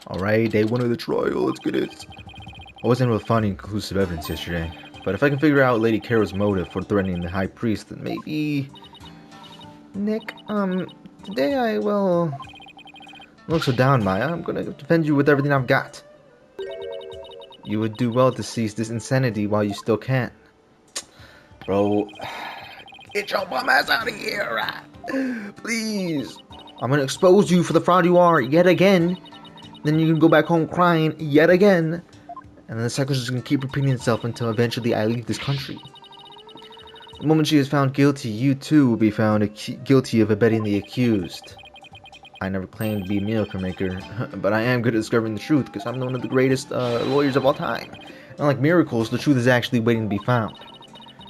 Alright, day one of the trial, let's get it. I wasn't able to find any conclusive evidence yesterday, but if I can figure out Lady Kara's motive for threatening the High Priest, then maybe... Nick, today don't look so down, Maya. I'm gonna defend you with everything I've got. You would do well to cease this insanity while you still can. Bro, get your bum ass out of here, please. I'm gonna expose you for the fraud you are yet again. Then you can go back home crying yet again. And then the cycle is just gonna keep repeating itself until eventually I leave this country. The moment she is found guilty, you too will be found guilty of abetting the accused. I never claimed to be a miracle maker, but I am good at discovering the truth because I'm one of the greatest lawyers of all time. Unlike miracles, the truth is actually waiting to be found.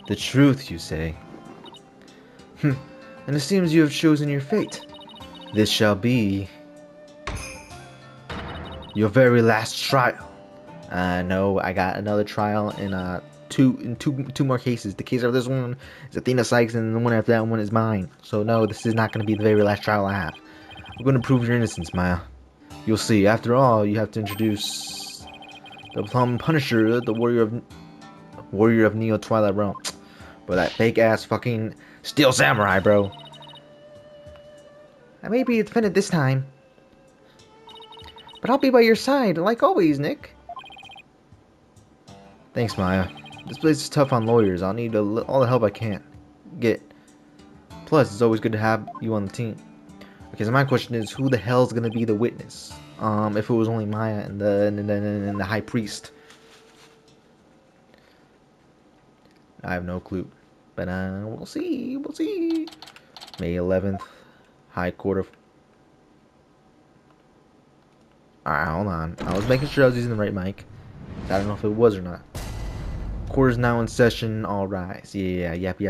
The truth, you say? And it seems you have chosen your fate. This shall be your very last trial. No, I got another trial in two more cases. The case of this one is Athena Sykes, and the one after that one is mine. So no, this is not going to be the very last trial I have. I'm going to prove your innocence, Maya. You'll see. After all, you have to introduce the Plum Punisher, the warrior of Neo Twilight Realm. But that fake ass fucking Steel Samurai, bro. I may be offended this time, but I'll be by your side, like always, Nick. Thanks, Maya. This place is tough on lawyers. I'll need all the help I can get. Plus, it's always good to have you on the team. Okay, so my question is, who the hell's gonna be the witness? If it was only Maya and the High Priest. I have no clue. But, we'll see. We'll see. May 11th. High Court of... Alright, hold on. I was making sure I was using the right mic. I don't know if it was or not. Court is now in session. All rise. Yeah, yap.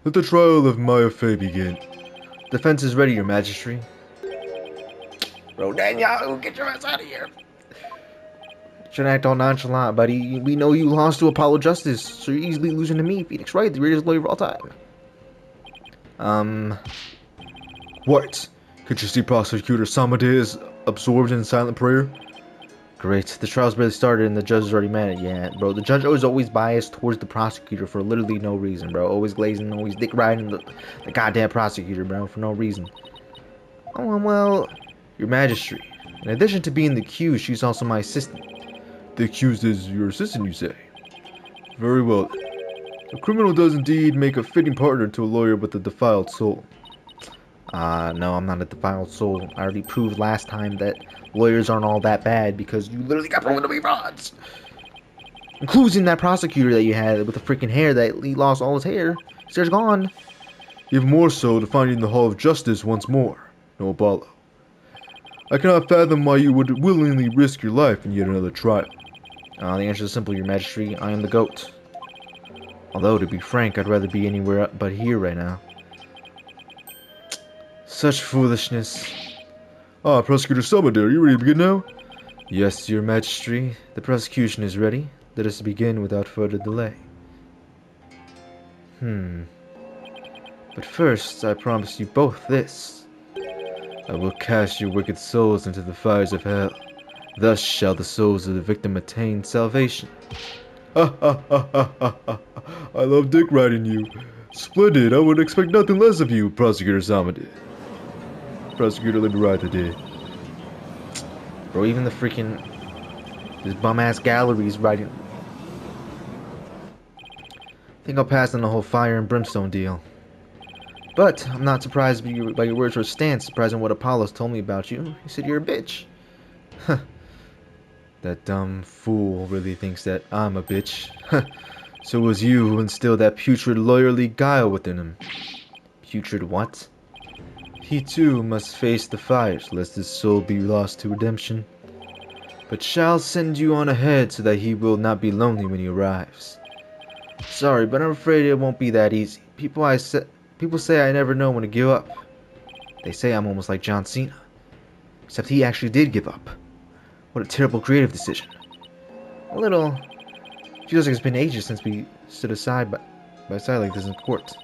Let the trial of Maya Fey begin. Defense is ready, your majesty. Bro, Daniel, get your ass out of here. Shouldn't act all nonchalant, buddy. We know you lost to Apollo Justice, so you're easily losing to me, Phoenix Wright, the greatest lawyer of all time. What? Could you see Prosecutor Samade is absorbed in silent prayer? Great. The trial's barely started and the judge is already mad. Yeah, bro. The judge is always biased towards the prosecutor for literally no reason, bro. Always glazing, always dick riding the goddamn prosecutor, bro, for no reason. Oh, well, your majesty. In addition to being the accused, she's also my assistant. The accused is your assistant, you say? Very well. A criminal does indeed make a fitting partner to a lawyer with a defiled soul. No, I'm not a defiled soul. I already proved last time that lawyers aren't all that bad because you literally got proven to be frauds. Including that prosecutor that you had with the freaking hair that he lost all his hair. His hair's gone. Even more so to find you in the Hall of Justice once more. No Apollo. I cannot fathom why you would willingly risk your life in yet another trial. The answer is simple, your majesty. I am the GOAT. Although, to be frank, I'd rather be anywhere but here right now. Such foolishness. Prosecutor Samade, are you ready to begin now? Yes, your majesty. The prosecution is ready. Let us begin without further delay. But first, I promise you both this. I will cast your wicked souls into the fires of hell. Thus shall the souls of the victim attain salvation. I love dick riding you. Splendid, I would expect nothing less of you, Prosecutor Samade. Prosecutor, let me ride today. Bro, even the freaking... this bum-ass gallery is riding... I think I'll pass on the whole fire and brimstone deal. But, I'm not surprised by your words or stance, surprised on what Apollo's told me about you. He said you're a bitch. Huh. That dumb fool really thinks that I'm a bitch. So it was you who instilled that putrid lawyerly guile within him. Putrid what? He too must face the fires, lest his soul be lost to redemption. But shall send you on ahead so that he will not be lonely when he arrives. Sorry, but I'm afraid it won't be that easy. People say I never know when to give up. They say I'm almost like John Cena. Except he actually did give up. What a terrible creative decision. A little. Feels like it's been ages since we stood side by side like this in court.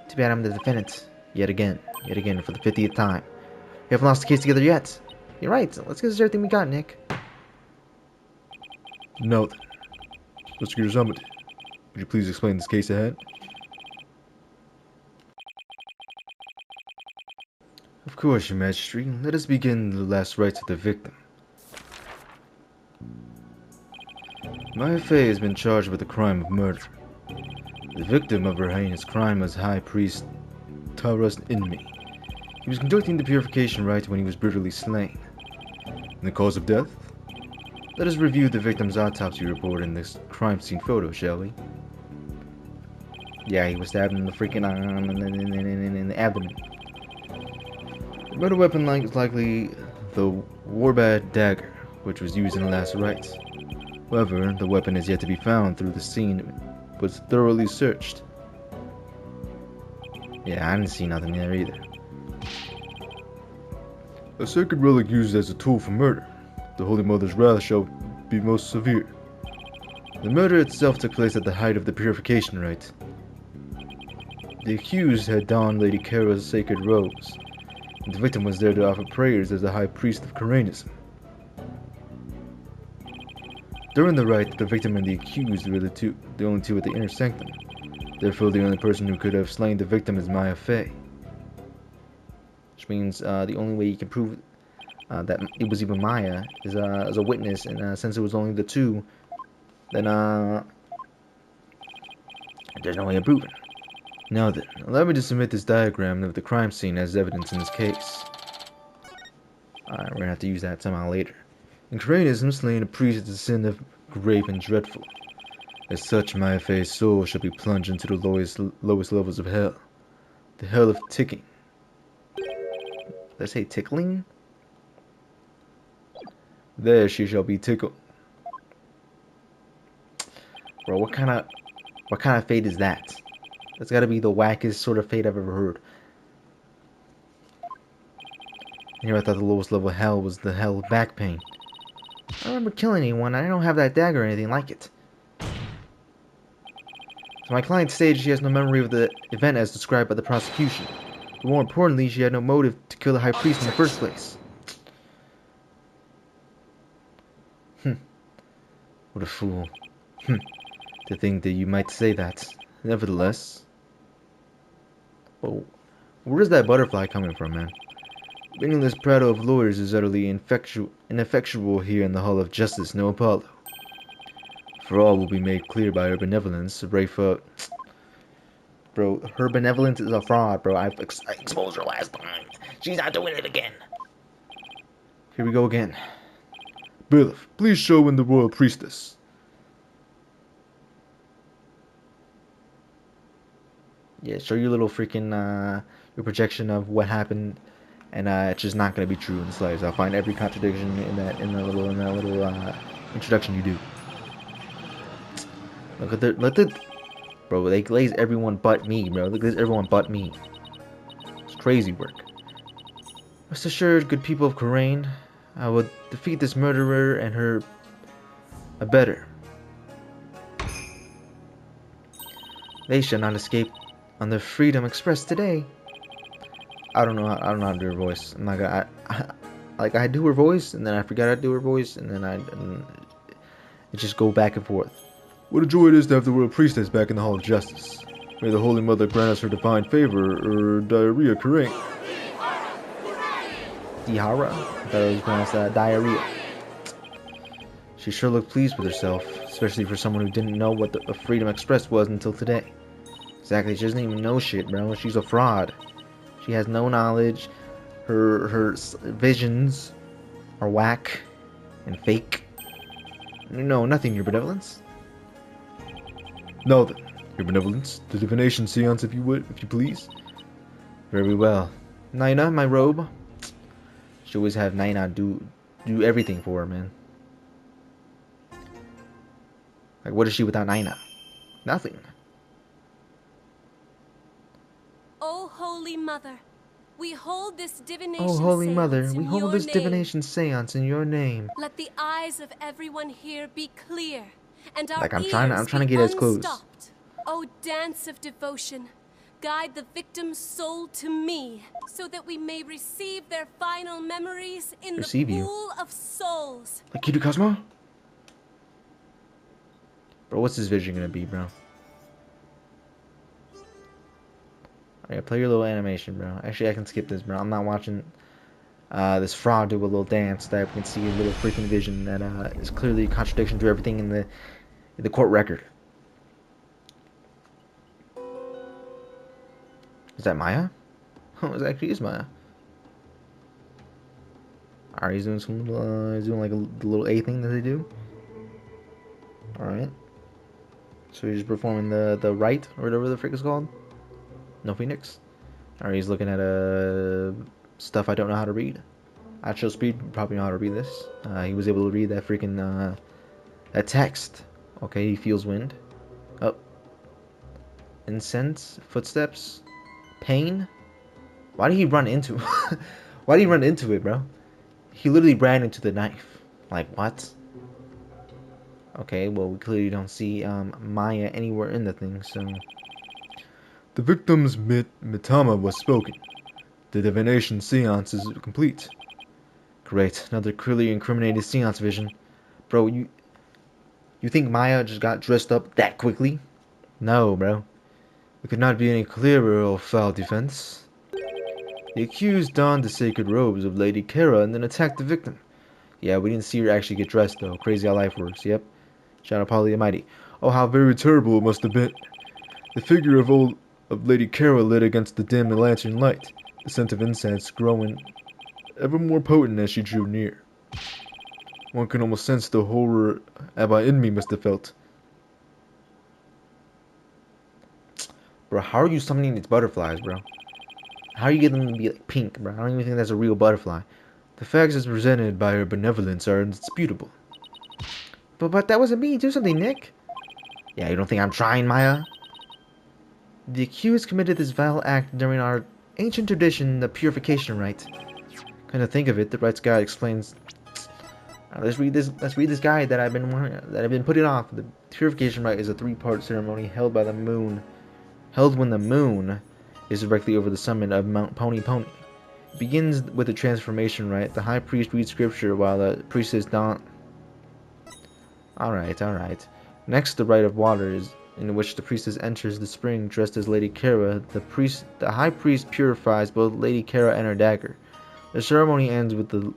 Too bad I'm the defendant. Yet again for the 50th time. We haven't lost the case together yet. You're right. Let's get everything we got, Nick. Now then, Prosecutor Summit, would you please explain this case ahead? Of course, Your Majesty. Let us begin the last rites of the victim. Maya Fey has been charged with the crime of murder. The victim of her heinous crime was High Priest Taurus Inmi. He was conducting the purification rite when he was brutally slain. And the cause of death? Let us review the victim's autopsy report in this crime scene photo, shall we? Yeah, he was stabbed in the freaking in the abdomen. The murder weapon is likely the Warbad dagger, which was used in the last rites. However, the weapon is yet to be found through the scene was thoroughly searched. Yeah, I didn't see nothing there either. A sacred relic used as a tool for murder. The Holy Mother's wrath shall be most severe. The murder itself took place at the height of the purification rite. The accused had donned Lady Kara's sacred robes, and the victim was there to offer prayers as the High Priest of Karanism. During the rite, the victim and the accused were the only two at the inner sanctum. Therefore, the only person who could have slain the victim is Maya Fey. Which means the only way you can prove that it was even Maya is as a witness, and since it was only the two, then there's no way of proving. Now then, allow me to submit this diagram of the crime scene as evidence in this case. We're gonna have to use that somehow later. In Karanism, slaying a priest is a sin of grave and dreadful. As such, Maya Fey's soul shall be plunged into the lowest levels of hell. The hell of ticking. Did I say tickling? There she shall be tickled. Bro, what kind of fate is that? That's gotta be the wackest sort of fate I've ever heard. Here I thought the lowest level of hell was the hell of back pain. I don't remember killing anyone. I don't have that dagger or anything like it. So my client stated she has no memory of the event as described by the prosecution. But more importantly, she had no motive to kill the High Priest in the first place. What a fool. To think that you might say that. Nevertheless. Oh, where is that butterfly coming from, man? Meaningless prattle of lawyers is utterly ineffectual here in the Hall of Justice, no Apollo. For all will be made clear by her benevolence, Rayfa. Bro, her benevolence is a fraud, bro. I exposed her last time. She's not doing it again. Here we go again. Bailiff, please show in the royal priestess. Yeah, show your little freaking, your projection of what happened. And it's just not gonna be true in the slightest. I'll find every contradiction in that little introduction you do. Look at the bro. They glaze everyone but me, bro. They glaze everyone but me. It's crazy work. Rest assured, good people of Karain, I will defeat this murderer and her abettor. They shall not escape on the freedom expressed today. I don't know how to do her voice. I'm not gonna. I do her voice, and then I forgot how to do her voice, and then it just go back and forth. What a joy it is to have the royal priestess back in the Hall of Justice. May the Holy Mother grant us her divine favor, or diarrhea correct. Dihara? I thought it was pronounced diarrhea. She sure looked pleased with herself, especially for someone who didn't know what the freedom expressed was until today. Exactly, she doesn't even know shit, bro. She's a fraud. She has no knowledge. Her visions are whack and fake. No, nothing, your benevolence. No, then, your benevolence. The divination seance, if you please. Very well. Naina, my robe. She always have Naina do everything for her, man. Like, what is she without Naina? Nothing. Oh, Holy Mother, we hold this divination Oh, Holy seance Mother, we in hold your this name. divination seance in your name. Let the eyes of everyone here be clear, and our Like, I'm ears trying to be get as close. unstopped. Oh, dance of devotion, guide the victim's soul to me, so that we may receive their final memories in Receive the you? pool of souls. Like Kido Cosmo? Bro, what's his vision gonna be, bro? Alright, play your little animation, bro. Actually, I can skip this, bro. I'm not watching this fraud do a little dance that we can see a little freaking vision that is clearly a contradiction to everything in the court record. Is that Maya? Oh, it actually is Maya. Alright, he's doing some little, he's doing like the little A thing that they do. Alright. So he's just performing the Wright, or whatever the frick is called. No Phoenix. Alright, he's looking at stuff I don't know how to read. At show speed, probably know how to read this. He was able to read that freaking that text. Okay, he feels wind. Oh. Incense, footsteps, pain. Why did he run into? Why did he run into it, bro? He literally ran into the knife. Like what? Okay, well we clearly don't see Maya anywhere in the thing, so. The victim's mitama was spoken. The divination seance is complete. Great, another clearly incriminated seance vision. Bro, you think Maya just got dressed up that quickly? No, bro. It could not be any clearer of foul defense. The accused donned the sacred robes of Lady Kara and then attacked the victim. Yeah, we didn't see her actually get dressed though. Crazy how life works, yep. Shout out Polly Almighty. Oh, how very terrible it must have been. The figure of Lady Kara lit against the dim lantern light, the scent of incense growing ever more potent as she drew near. One can almost sense the horror Abba Inmi must have felt. Bro, how are you summoning these butterflies, bro? How are you getting them to be like pink, bro? I don't even think that's a real butterfly. The facts as presented by her benevolence are indisputable. But that wasn't me. Do something, Nick. Yeah, you don't think I'm trying, Maya? The accused committed this vile act during our ancient tradition, the purification rite. Kind of think of it, the Right's guide explains. Let's read this guide that I've been putting off. The purification rite is a 3-part ceremony held by the moon, held when the moon is directly over the summit of Mount Pony Pony. It begins with the transformation rite. The high priest reads scripture while the priestess don't. All right. Next, the rite of water is in which the priestess enters the spring dressed as Lady Kara. The high priest purifies both Lady Kara and her dagger. The ceremony ends with the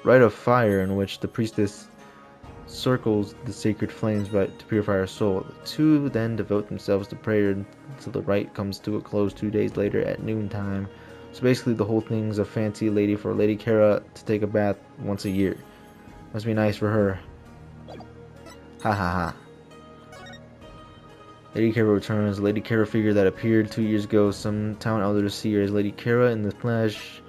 rite of fire, in which the priestess circles the sacred flames to purify her soul. The two then devote themselves to prayer until the rite comes to a close 2 days later at noontime. So basically, the whole thing's a fancy lady for Lady Kara to take a bath once a year. Must be nice for her. Ha ha ha. Lady Kara returns. Lady Kara figure that appeared 2 years ago. Some town elders see her as Lady Kara in the flesh.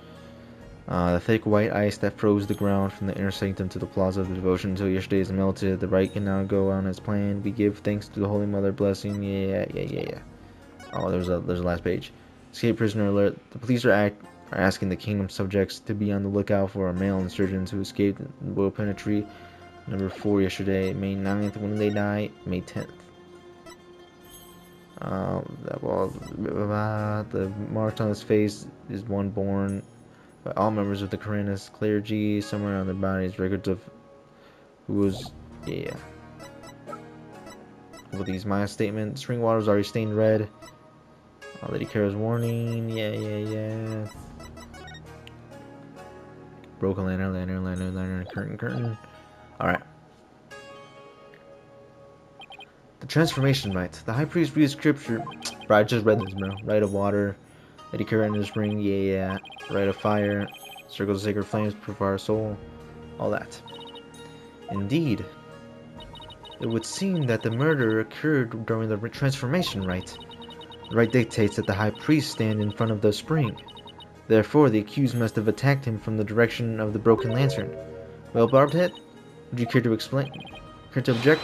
The thick white ice that froze the ground from the inner sanctum to the plaza of the devotion until yesterday is melted. The rite can now go on as planned. We give thanks to the Holy Mother blessing. Yeah. Oh, there's a last page. Escape prisoner alert. The police are asking the kingdom subjects to be on the lookout for a male insurgents who escaped the royal penitentiary number 4 yesterday, May 9th. When they die, May 10th. The marks on his face is one born by all members of the Koreanist clergy. Somewhere on their bodies, records of who was, with these Maya statement. Spring water is already stained red. Lady Kara's warning. Yeah. Broken lantern, curtain. Alright. The transformation rite. The high priest reads scripture. Bro, I just read this, bro. Rite of water. Lady Kara in the spring. Yeah. Rite of fire. Circles of sacred flames for our soul. All that. Indeed. It would seem that the murder occurred during the transformation rite. The rite dictates that the high priest stand in front of the spring. Therefore, the accused must have attacked him from the direction of the broken lantern. Well, Barbed-Head, would you care to explain? Care to object?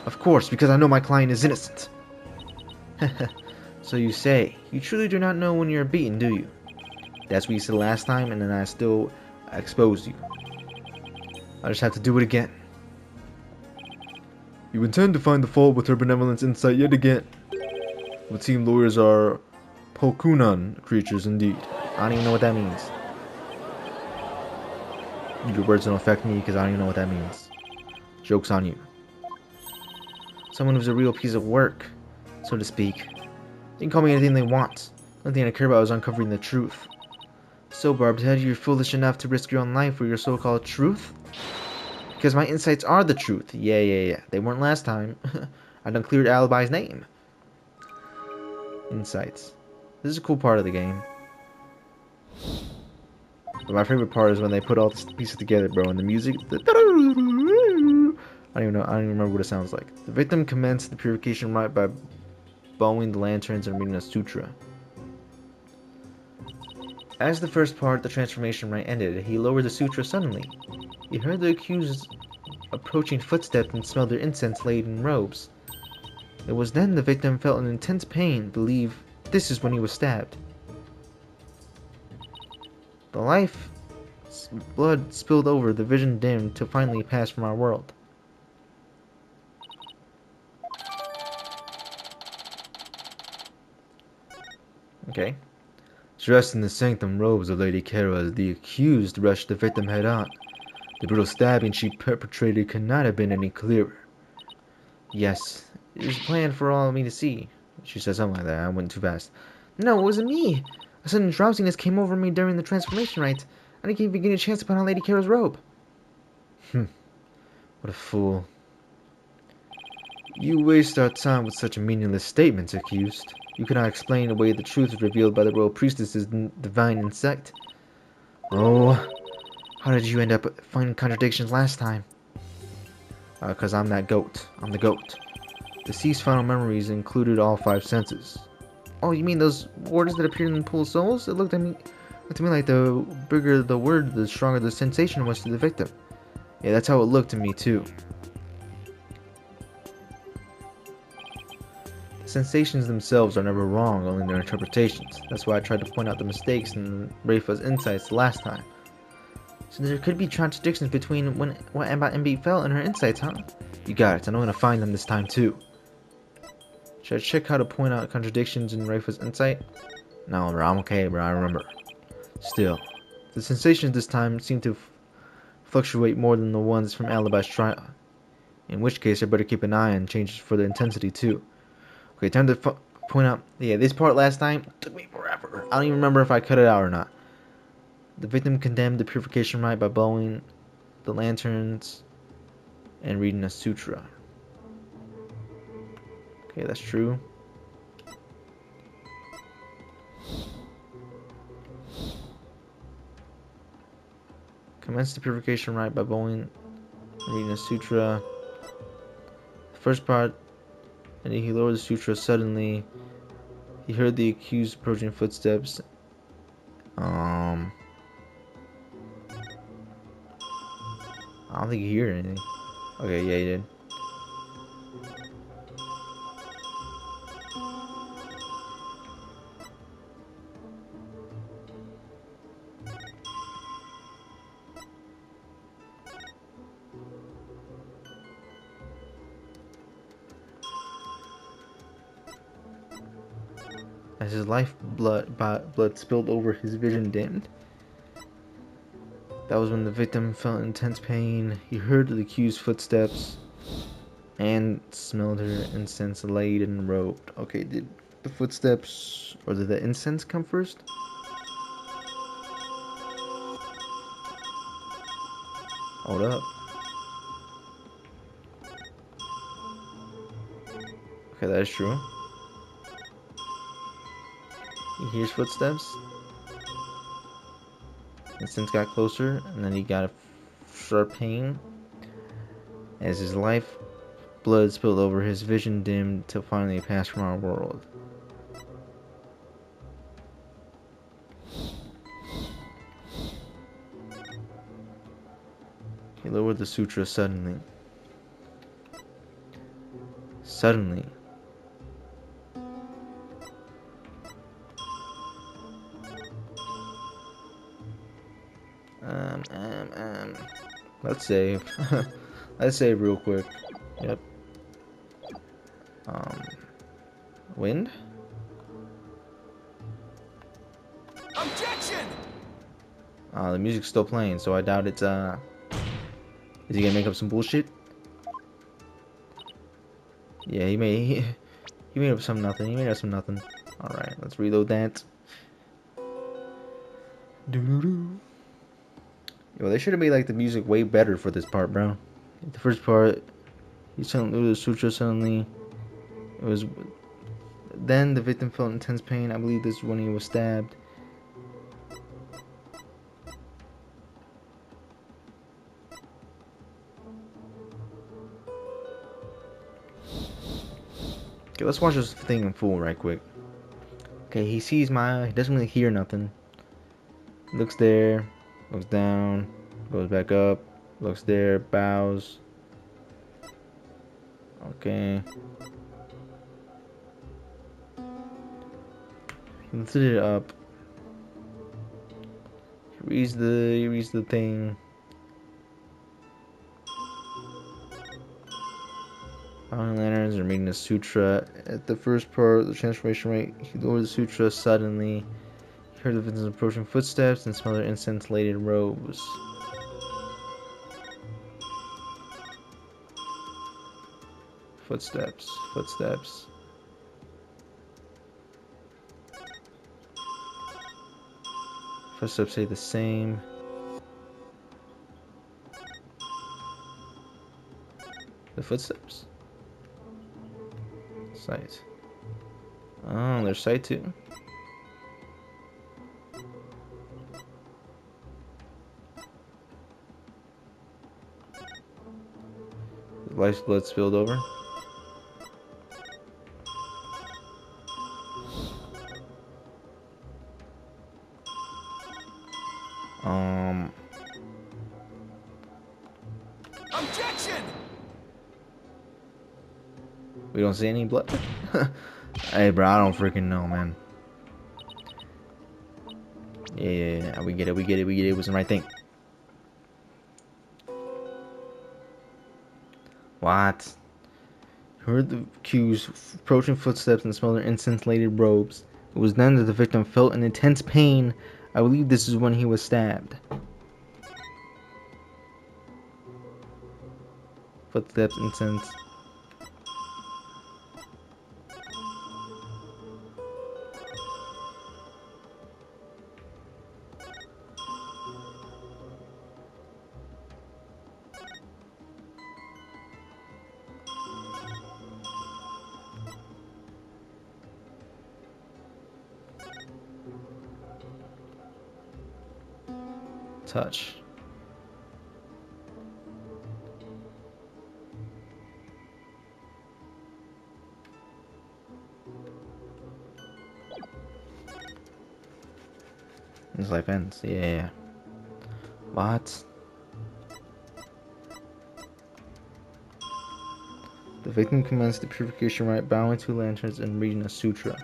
Of course, because I know my client is innocent. So you say. You truly do not know when you're beaten, do you? That's what you said last time, and then I still exposed you. I just have to do it again. You intend to find the fault with her benevolence insight yet again. It would seem lawyers are Pokunan creatures indeed. I don't even know what that means. Your words don't affect me because I don't even know what that means. Joke's on you. Someone who's a real piece of work, so to speak. They can call me anything they want. The only thing I care about is uncovering the truth. So, Barbed Head, you're foolish enough to risk your own life for your so-called truth? Because my insights are the truth. Yeah. They weren't last time. I done cleared Alibi's name. Insights. This is a cool part of the game. But my favorite part is when they put all the pieces together, bro, and the music. I don't even remember what it sounds like. The victim commenced the purification rite by bowing the lanterns and reading a sutra. As the first part, the transformation rite ended, he lowered the sutra suddenly. He heard the accused approaching footsteps and smelled their incense-laden robes. It was then the victim felt an intense pain, believe this is when he was stabbed. The life blood spilled over, the vision dimmed to finally pass from our world. Okay. Dressed in the sanctum robes of Lady Kara, the accused rushed the victim head on. The brutal stabbing she perpetrated could not have been any clearer. Yes, it was planned for all of me to see. She said something like that. I went too fast. No, it wasn't me. A sudden drowsiness came over me during the transformation rite. I didn't even get a chance to put on Lady Kara's robe. What a fool. You waste our time with such meaningless statements, accused. You cannot explain away the truth revealed by the royal priestess's divine insect. Oh, how did you end up finding contradictions last time? 'Cause I'm that goat. I'm the goat. Deceased's final memories included all 5 senses. Oh, you mean those words that appeared in the Pool of Souls? It looked to me like the bigger the word, the stronger the sensation was to the victim. Yeah, that's how it looked to me too. The sensations themselves are never wrong, only their interpretations. That's why I tried to point out the mistakes in Rayfa's insights the last time. So there could be contradictions between what MB felt and her insights, huh? You got it, and I'm gonna find them this time too. Should I check how to point out contradictions in Rayfa's insight? No, bro, I'm okay, bro, I remember. Still, the sensations this time seem to fluctuate more than the ones from Alibi's trial. In which case, I better keep an eye on changes for the intensity too. Okay, time to point out. Yeah, this part last time took me forever. I don't even remember if I cut it out or not. The victim condemned the purification rite by blowing the lanterns and reading a sutra. Okay, that's true. Commenced the purification rite by blowing and reading a sutra. The first part, and he lowered the sutra suddenly. He heard the accused approaching footsteps. I don't think he heard anything. Okay, yeah, he did. As his blood spilled over, his vision dimmed. That was when the victim felt intense pain. He heard the accused's footsteps and smelled her incense-laden robe. Okay, did the footsteps or did the incense come first? Hold up. Okay, that is true. He hears footsteps. Incense got closer, and then he got a sharp pain. As his life blood spilled over, his vision dimmed till finally passed from our world. He lowered the sutra suddenly. Suddenly. Let's save. Let's save real quick. Yep. Wind? Objection! The music's still playing, so I doubt it's is he gonna make up some bullshit? Yeah, he made up some nothing. He made up some nothing. All right, let's reload that. Doo-doo-doo. Yo, they should have made like the music way better for this part, bro. The first part, he suddenly the sutra suddenly. It was then the victim felt intense pain. I believe this is when he was stabbed. Okay, let's watch this thing in full right quick. Okay, he sees Maya. He doesn't really hear nothing. Looks there, looks down, goes back up, looks there, bows. Okay. He lifted it up. He reads the thing. Following lanterns are reading the sutra. At the first part, the transformation rate, he lowered the sutra suddenly. He heard the victim's approaching footsteps and smelled their incense-laden robes. Footsteps, footsteps. Footsteps say the same. The footsteps. Sight. Oh, there's sight too. The life's blood spilled over. Objection! We don't see any blood. Hey, bro, I don't freaking know, man. Yeah, we get it. It was the right thing. What? Heard the accused approaching footsteps and smelled their incense-laden robes. It was then that the victim felt an intense pain. I believe this is when he was stabbed. Footsteps, incense. Touch. His life ends. Yeah. What? The victim commenced the purification rite, bowing two lanterns and reading a sutra.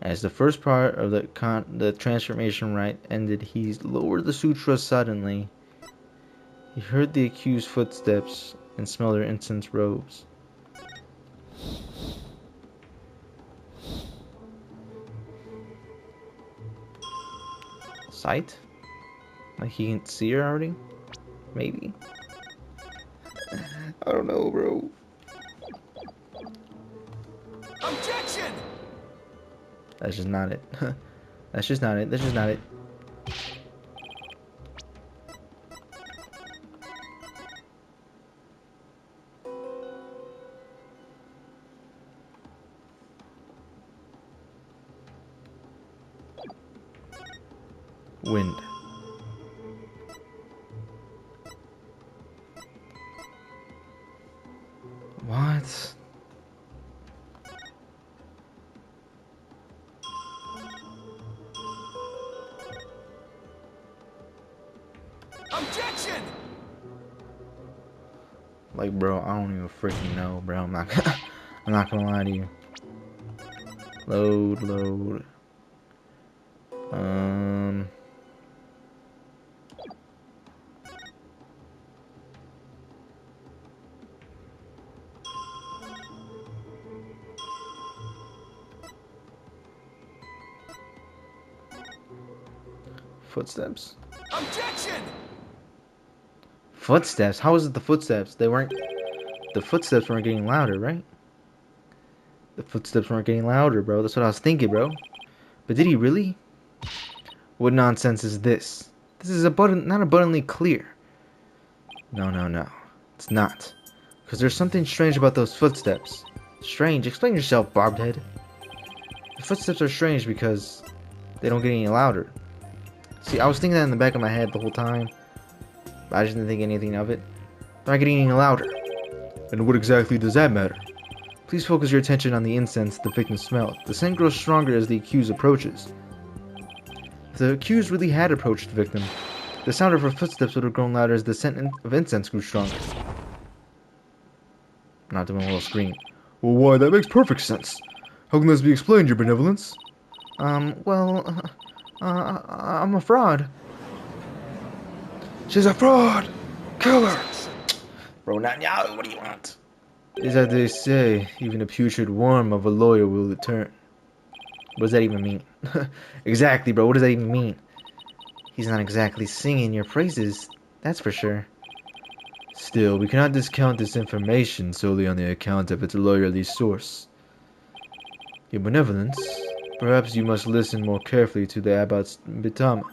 As the first part of the transformation rite ended, he lowered the sutra suddenly. He heard the accused footsteps and smelled their incense robes. Sight? Like he can see her already? Maybe. I don't know, bro. Objection! That's just not it. That's just not it. That's just not it. Wind. What? Objection! Like, bro, I don't even freaking know, bro. I'm not I'm not gonna lie to you. Load. Footsteps? Objection! Footsteps? How is it the footsteps? The footsteps weren't getting louder, right? The footsteps weren't getting louder, bro. That's what I was thinking, bro. But did he really? What nonsense is this? This is not abundantly clear. No. It's not. Because there's something strange about those footsteps. Strange? Explain yourself, barbed head. The footsteps are strange because they don't get any louder. See, I was thinking that in the back of my head the whole time. But I just didn't think anything of it. They're not getting any louder. And what exactly does that matter? Please focus your attention on the incense the victim smelled. The scent grows stronger as the accused approaches. If the accused really had approached the victim, the sound of her footsteps would have grown louder as the scent of incense grew stronger. I'm not doing a little scream. Well, why, that makes perfect sense. How can this be explained, your benevolence? I'm a fraud. She's a fraud! Kill her! Bro, not now, what do you want? Is that they say, even a putrid worm of a lawyer will return. What does that even mean? Exactly, bro, what does that even mean? He's not exactly singing your praises, that's for sure. Still, we cannot discount this information solely on the account of its lawyerly source. Your benevolence, perhaps you must listen more carefully to the Abbot's Bitama.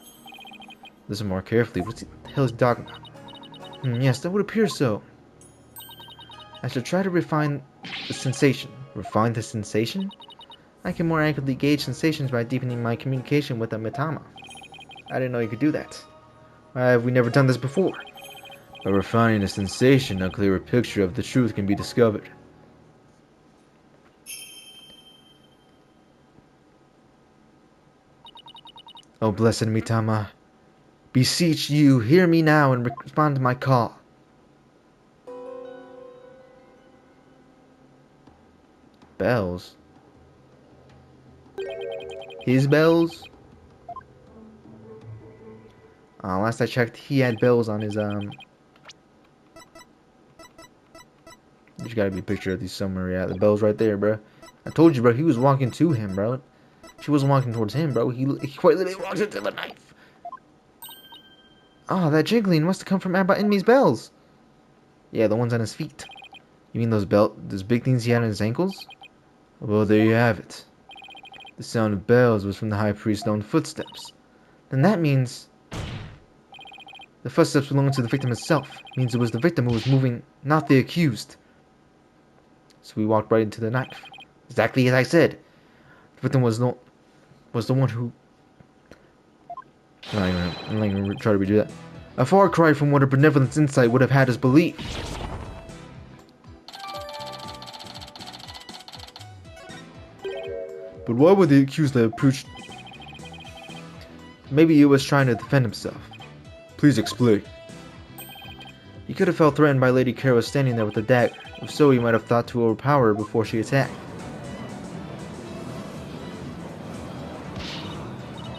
Listen more carefully? What the hell is he talking about? Yes, that would appear so. I shall try to refine the sensation. Refine the sensation? I can more accurately gauge sensations by deepening my communication with the Mitama. I didn't know you could do that. Why have we never done this before? By refining a sensation, a clearer picture of the truth can be discovered. Oh, blessed Mitama, beseech you, hear me now and respond to my call. Bells? His bells? Last I checked, he had bells on his, There's gotta be a picture of these somewhere, yeah, the bells right there, bro. I told you, bro, he was walking to him, bro. She wasn't walking towards him, bro. He quite literally walks into the knife. Oh, that jingling must have come from Abba Enmi's bells. Yeah, the ones on his feet. You mean those big things he had on his ankles? Well, there you have it. The sound of bells was from the high priest's own footsteps. Then that means the footsteps belonged to the victim itself. Means it was the victim who was moving, not the accused. So we walked right into the knife. Exactly as I said. The victim was the one who... I'm not even gonna try to redo that. A far cry from what a benevolence insight would have had us believe. But why would the accused have approached? Maybe he was trying to defend himself. Please explain. He could have felt threatened by Lady Kara standing there with a dagger. If so, he might have thought to overpower her before she attacked.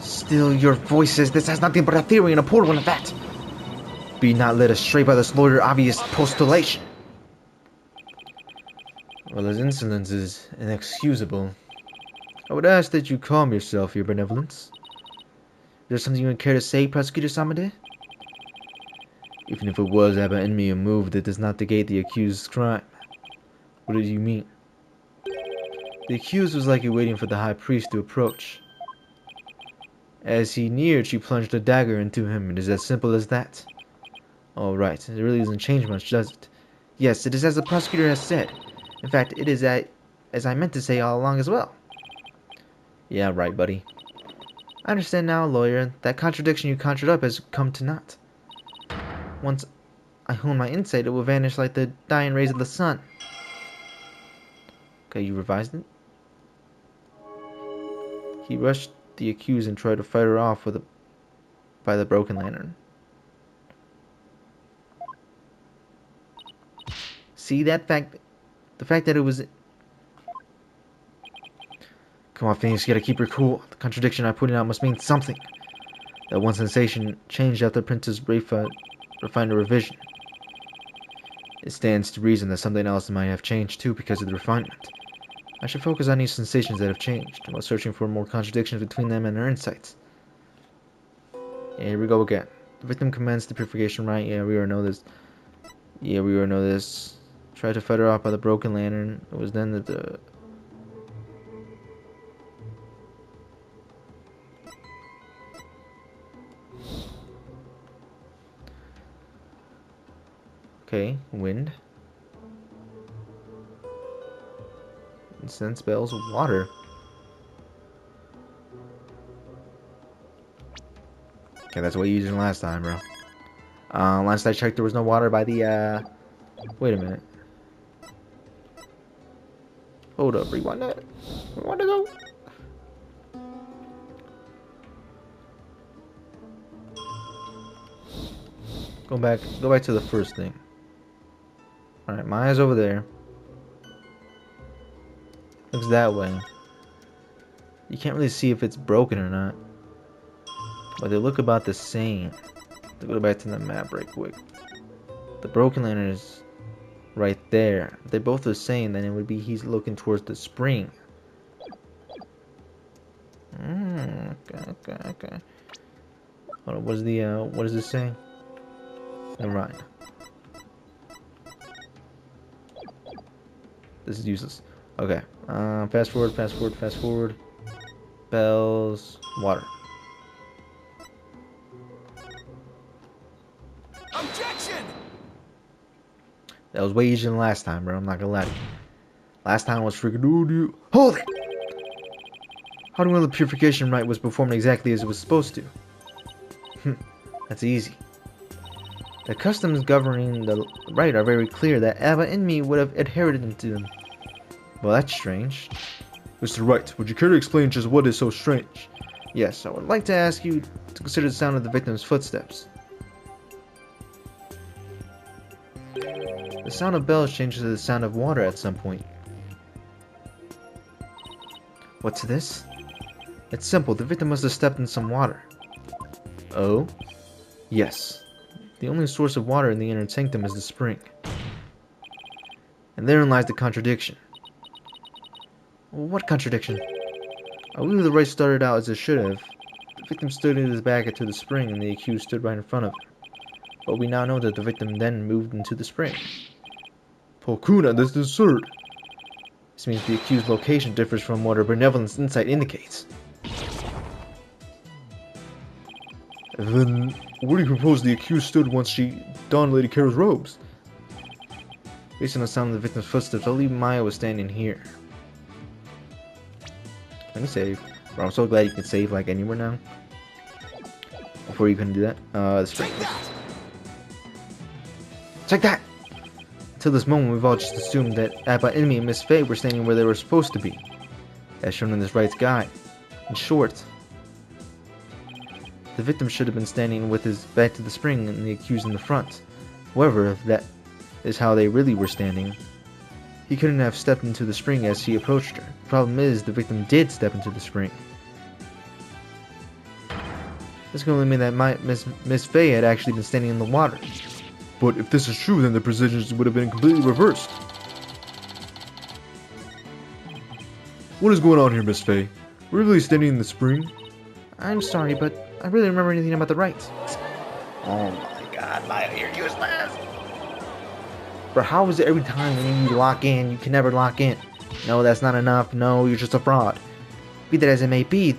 Still, your voice says this has nothing but a theory and a poor one at that. Be not led astray by this lawyer obvious postulation. Well, his insolence is inexcusable. I would ask that you calm yourself, your benevolence. Is there something you would care to say, Prosecutor Samade? Even if it was Abba Enmi a move that does not negate the accused's crime. What do you mean? The accused was likely waiting for the high priest to approach. As he neared, she plunged a dagger into him. It is as simple as that. All right, it really doesn't change much, does it? Yes, it is as the prosecutor has said. In fact, it is as I meant to say all along as well. Yeah, right, buddy. I understand now, lawyer. That contradiction you conjured up has come to naught. Once I hone my insight, it will vanish like the dying rays of the sun. Okay, you revised it? He rushed the accused and tried to fight her off by the broken lantern. See that fact? The fact that it was... Come on, Phoenix, you gotta keep her cool. The contradiction I put out must mean something. That one sensation changed after Princess Rayfa refined a revision. It stands to reason that something else might have changed too because of the refinement. I should focus on these sensations that have changed, while searching for more contradictions between them and her insights. Here we go again. The victim commenced the purification rite. Yeah, we already know this. Yeah, we already know this. Tried to fight her off by the broken lantern. It was then that the... Okay, wind. Incense spells, water. Okay, that's what you used last time, bro. Last I checked, there was no water by the, Wait a minute. Hold up, rewind that. Rewind it though. Go back to the first thing. Alright, Maya's over there. Looks that way. You can't really see if it's broken or not. But they look about the same. Let's go back to the map right quick. The broken lantern is right there. If they both are the same, then it would be he's looking towards the spring. Okay. Hold on, what does this say? Never mind. This is useless. Okay. Fast forward. Bells. Water. Objection! That was way easier than last time, bro. I'm not gonna lie to you. Last time was freaking dude. Hold it! How do we know the purification rite was performed exactly as it was supposed to? That's easy. The customs governing the rite are very clear that Ava and me would have adhered to them. Well, that's strange. Mr. Wright, would you care to explain just what is so strange? Yes, I would like to ask you to consider the sound of the victim's footsteps. The sound of bells changes to the sound of water at some point. What's this? It's simple. The victim must have stepped in some water. Oh? Yes. The only source of water in the inner sanctum is the spring. And therein lies the contradiction. What contradiction? I believe the Wright started out as it should have. The victim stood with his back to the spring and the accused stood right in front of him. But we now know that the victim then moved into the spring. Pokuna, this is absurd. This means the accused's location differs from what her benevolence insight indicates. Then, where do you propose the accused stood once she donned Lady Carol's robes? Based on the sound of the victim's footsteps, I believe Maya was standing here. Let me save. Bro, I'm so glad you can save like anywhere now. Before you couldn't do that. The spring. Check that! Until this moment, we've all just assumed that Abba, Enemy, and Miss Faye were standing where they were supposed to be, as shown in this Wright's guide. In short, the victim should have been standing with his back to the spring and the accused in the front. However, if that is how they really were standing, he couldn't have stepped into the spring as he approached her. The problem is, the victim did step into the spring. This can only mean that Miss Faye had actually been standing in the water. But if this is true, then the positions would have been completely reversed. What is going on here, Miss Faye? We're really standing in the spring? I'm sorry, but I really don't remember anything about the rights. Oh my god, Maya, you're useless! Bro, how is it every time when you lock in, you can never lock in? No, that's not enough. No, you're just a fraud. Be that as it may be,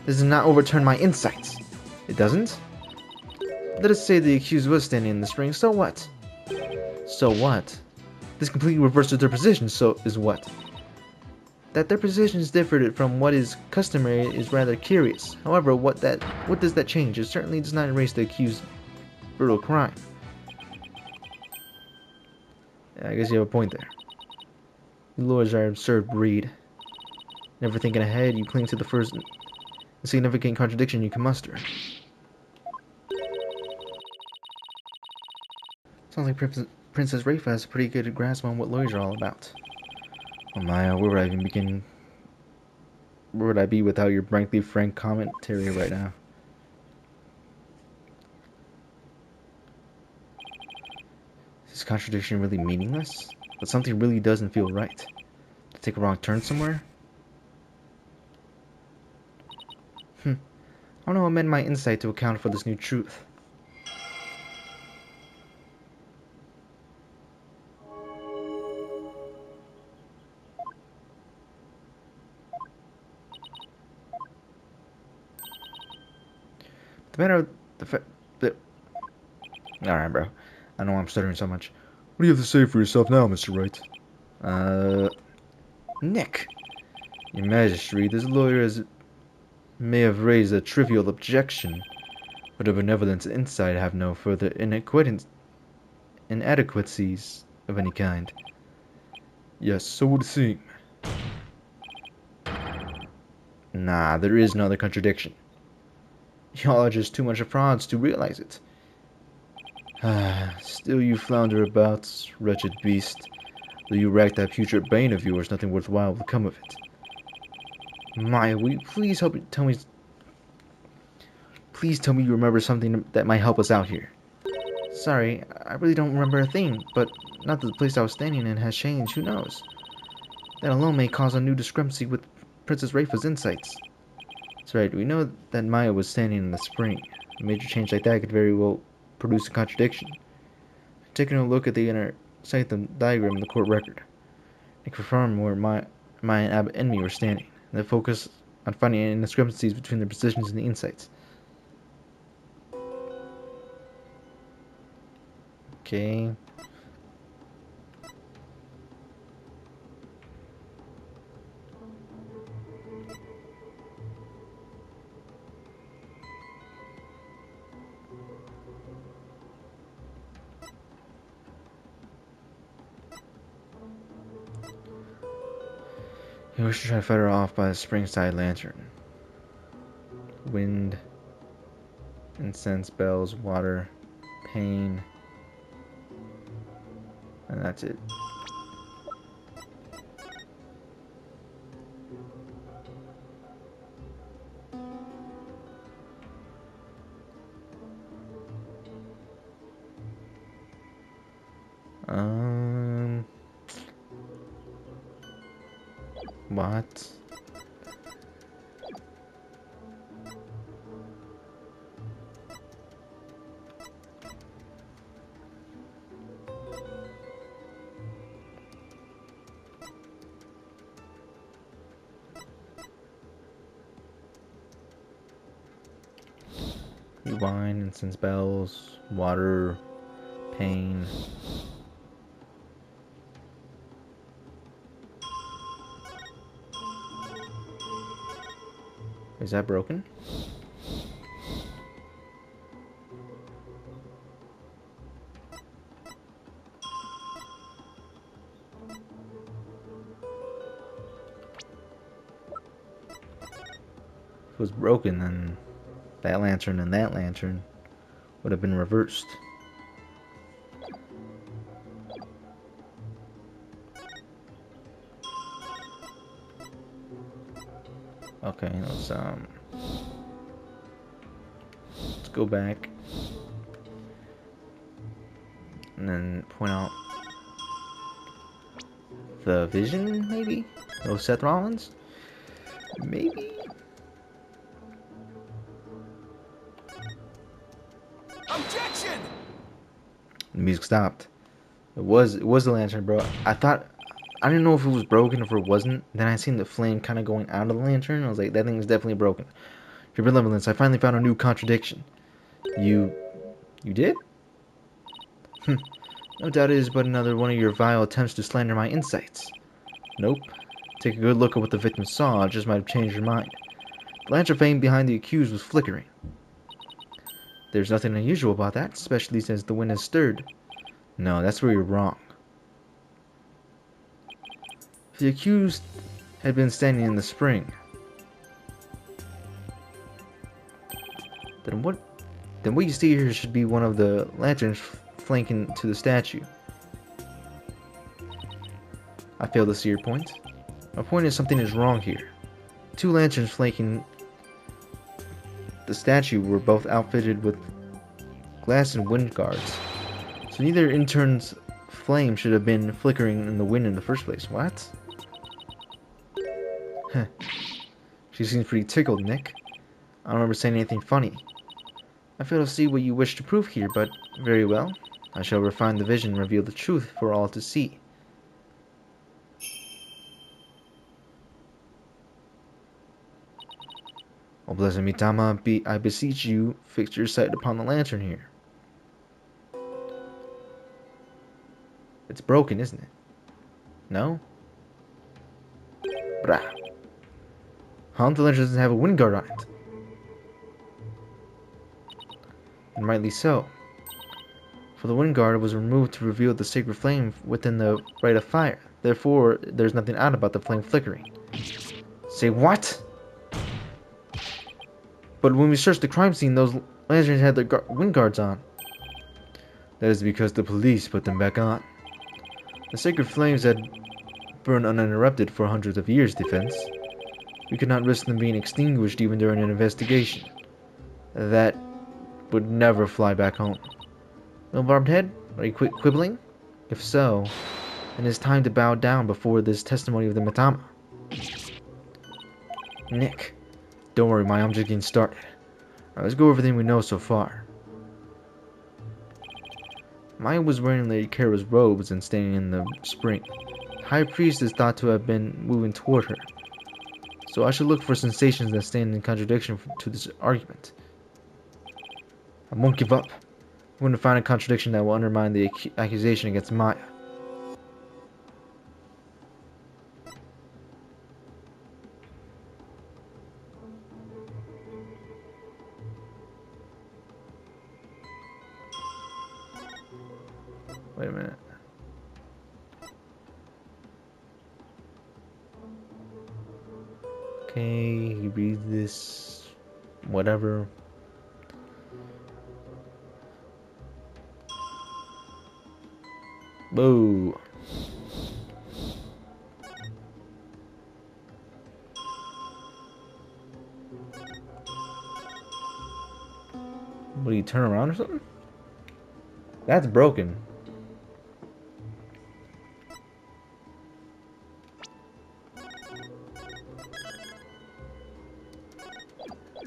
this does not overturn my insights. It doesn't? Let us say the accused was standing in the spring, so what? So what? This completely reverses their position, so is what? That their positions differed from what is customary is rather curious. However, what does that change? It certainly does not erase the accused's brutal crime. Yeah, I guess you have a point there. You lawyers are an absurd breed. Never thinking ahead, you cling to the first significant contradiction you can muster. Sounds like Princess Rayfa has a pretty good grasp on what lawyers are all about. Oh my, where would I even begin? Where would I be without your frankly frank commentary right now? Is this contradiction really meaningless? But something really doesn't feel right. To take a wrong turn somewhere? I want to amend my insight to account for this new truth. The matter of the fact that... Alright, bro. I know I'm stuttering so much. What do you have to say for yourself now, Mr. Wright? Nick. Your Majesty, this lawyer may have raised a trivial objection, but a benevolent insight have no further inadequacies of any kind. Yes, so would it seem. Nah, there is no other contradiction. Y'all are just too much of frauds to realize it. Still you flounder about, wretched beast. Though you rack that putrid bane of yours, nothing worthwhile will come of it. Maya, will you please please tell me you remember something that might help us out here. Sorry, I really don't remember a thing, but not that the place I was standing in has changed, who knows? That alone may cause a new discrepancy with Princess Rayfa's insights. That's right, we know that Maya was standing in the spring. A major change like that could very well produce a contradiction. Taking a look at the inner sanctum diagram in the court record, it confirmed where Maya and Abbott and me were standing, and the focus on finding any discrepancies between their positions and the insights. Okay. He wished to try to fight her off by the springside lantern. Wind, incense, bells, water, pain, and that's it. What? Wine, incense, bells, water, pain. Is that broken? If it was broken, then that lantern and that lantern would have been reversed. Okay, let's go back and then point out the vision, maybe? Oh, Seth Rollins? Maybe? Objection! The music stopped. It was the lantern, bro. I didn't know if it was broken or if it wasn't. Then I seen the flame kind of going out of the lantern. I was like, that thing is definitely broken. Your benevolence, I finally found a new contradiction. You did? No doubt it is but another one of your vile attempts to slander my insights. Nope. Take a good look at what the victim saw. It just might have changed your mind. The lantern flame behind the accused was flickering. There's nothing unusual about that, especially since the wind has stirred. No, that's where you're wrong. If the accused had been standing in the spring, then what you see here should be one of the lanterns flanking to the statue. I fail to see your point. My point is something is wrong here. Two lanterns flanking the statue were both outfitted with glass and wind guards. So neither intern's flame should have been flickering in the wind in the first place. What? Huh. She seems pretty tickled, Nick. I don't remember saying anything funny. I fail to see what you wish to prove here, but very well. I shall refine the vision and reveal the truth for all to see. O blessed Mitama, I beseech you, fix your sight upon the lantern here. It's broken, isn't it? No? Brah. Huh? The lantern doesn't have a wind guard on it. And rightly so. For the wind guard was removed to reveal the sacred flame within the rite of fire. Therefore, there's nothing odd about the flame flickering. Say what? But when we searched the crime scene, those lanterns had their wind guards on. That is because the police put them back on. The sacred flames had burned uninterrupted for hundreds of years, Defense. We could not risk them being extinguished even during an investigation. That would never fly back home. No barbed head? Are you quibbling? If so, then it's time to bow down before this testimony of the Mitama. Nick, don't worry, I'm just getting started. Alright, let's go over everything we know so far. Maya was wearing Lady Kara's robes and standing in the spring. The High Priest is thought to have been moving toward her. So I should look for sensations that stand in contradiction to this argument. I won't give up. I'm going to find a contradiction that will undermine the accusation against Maya. Wait a minute. Okay, he reads this. Whatever. Boo. What, do you turn around or something? That's broken.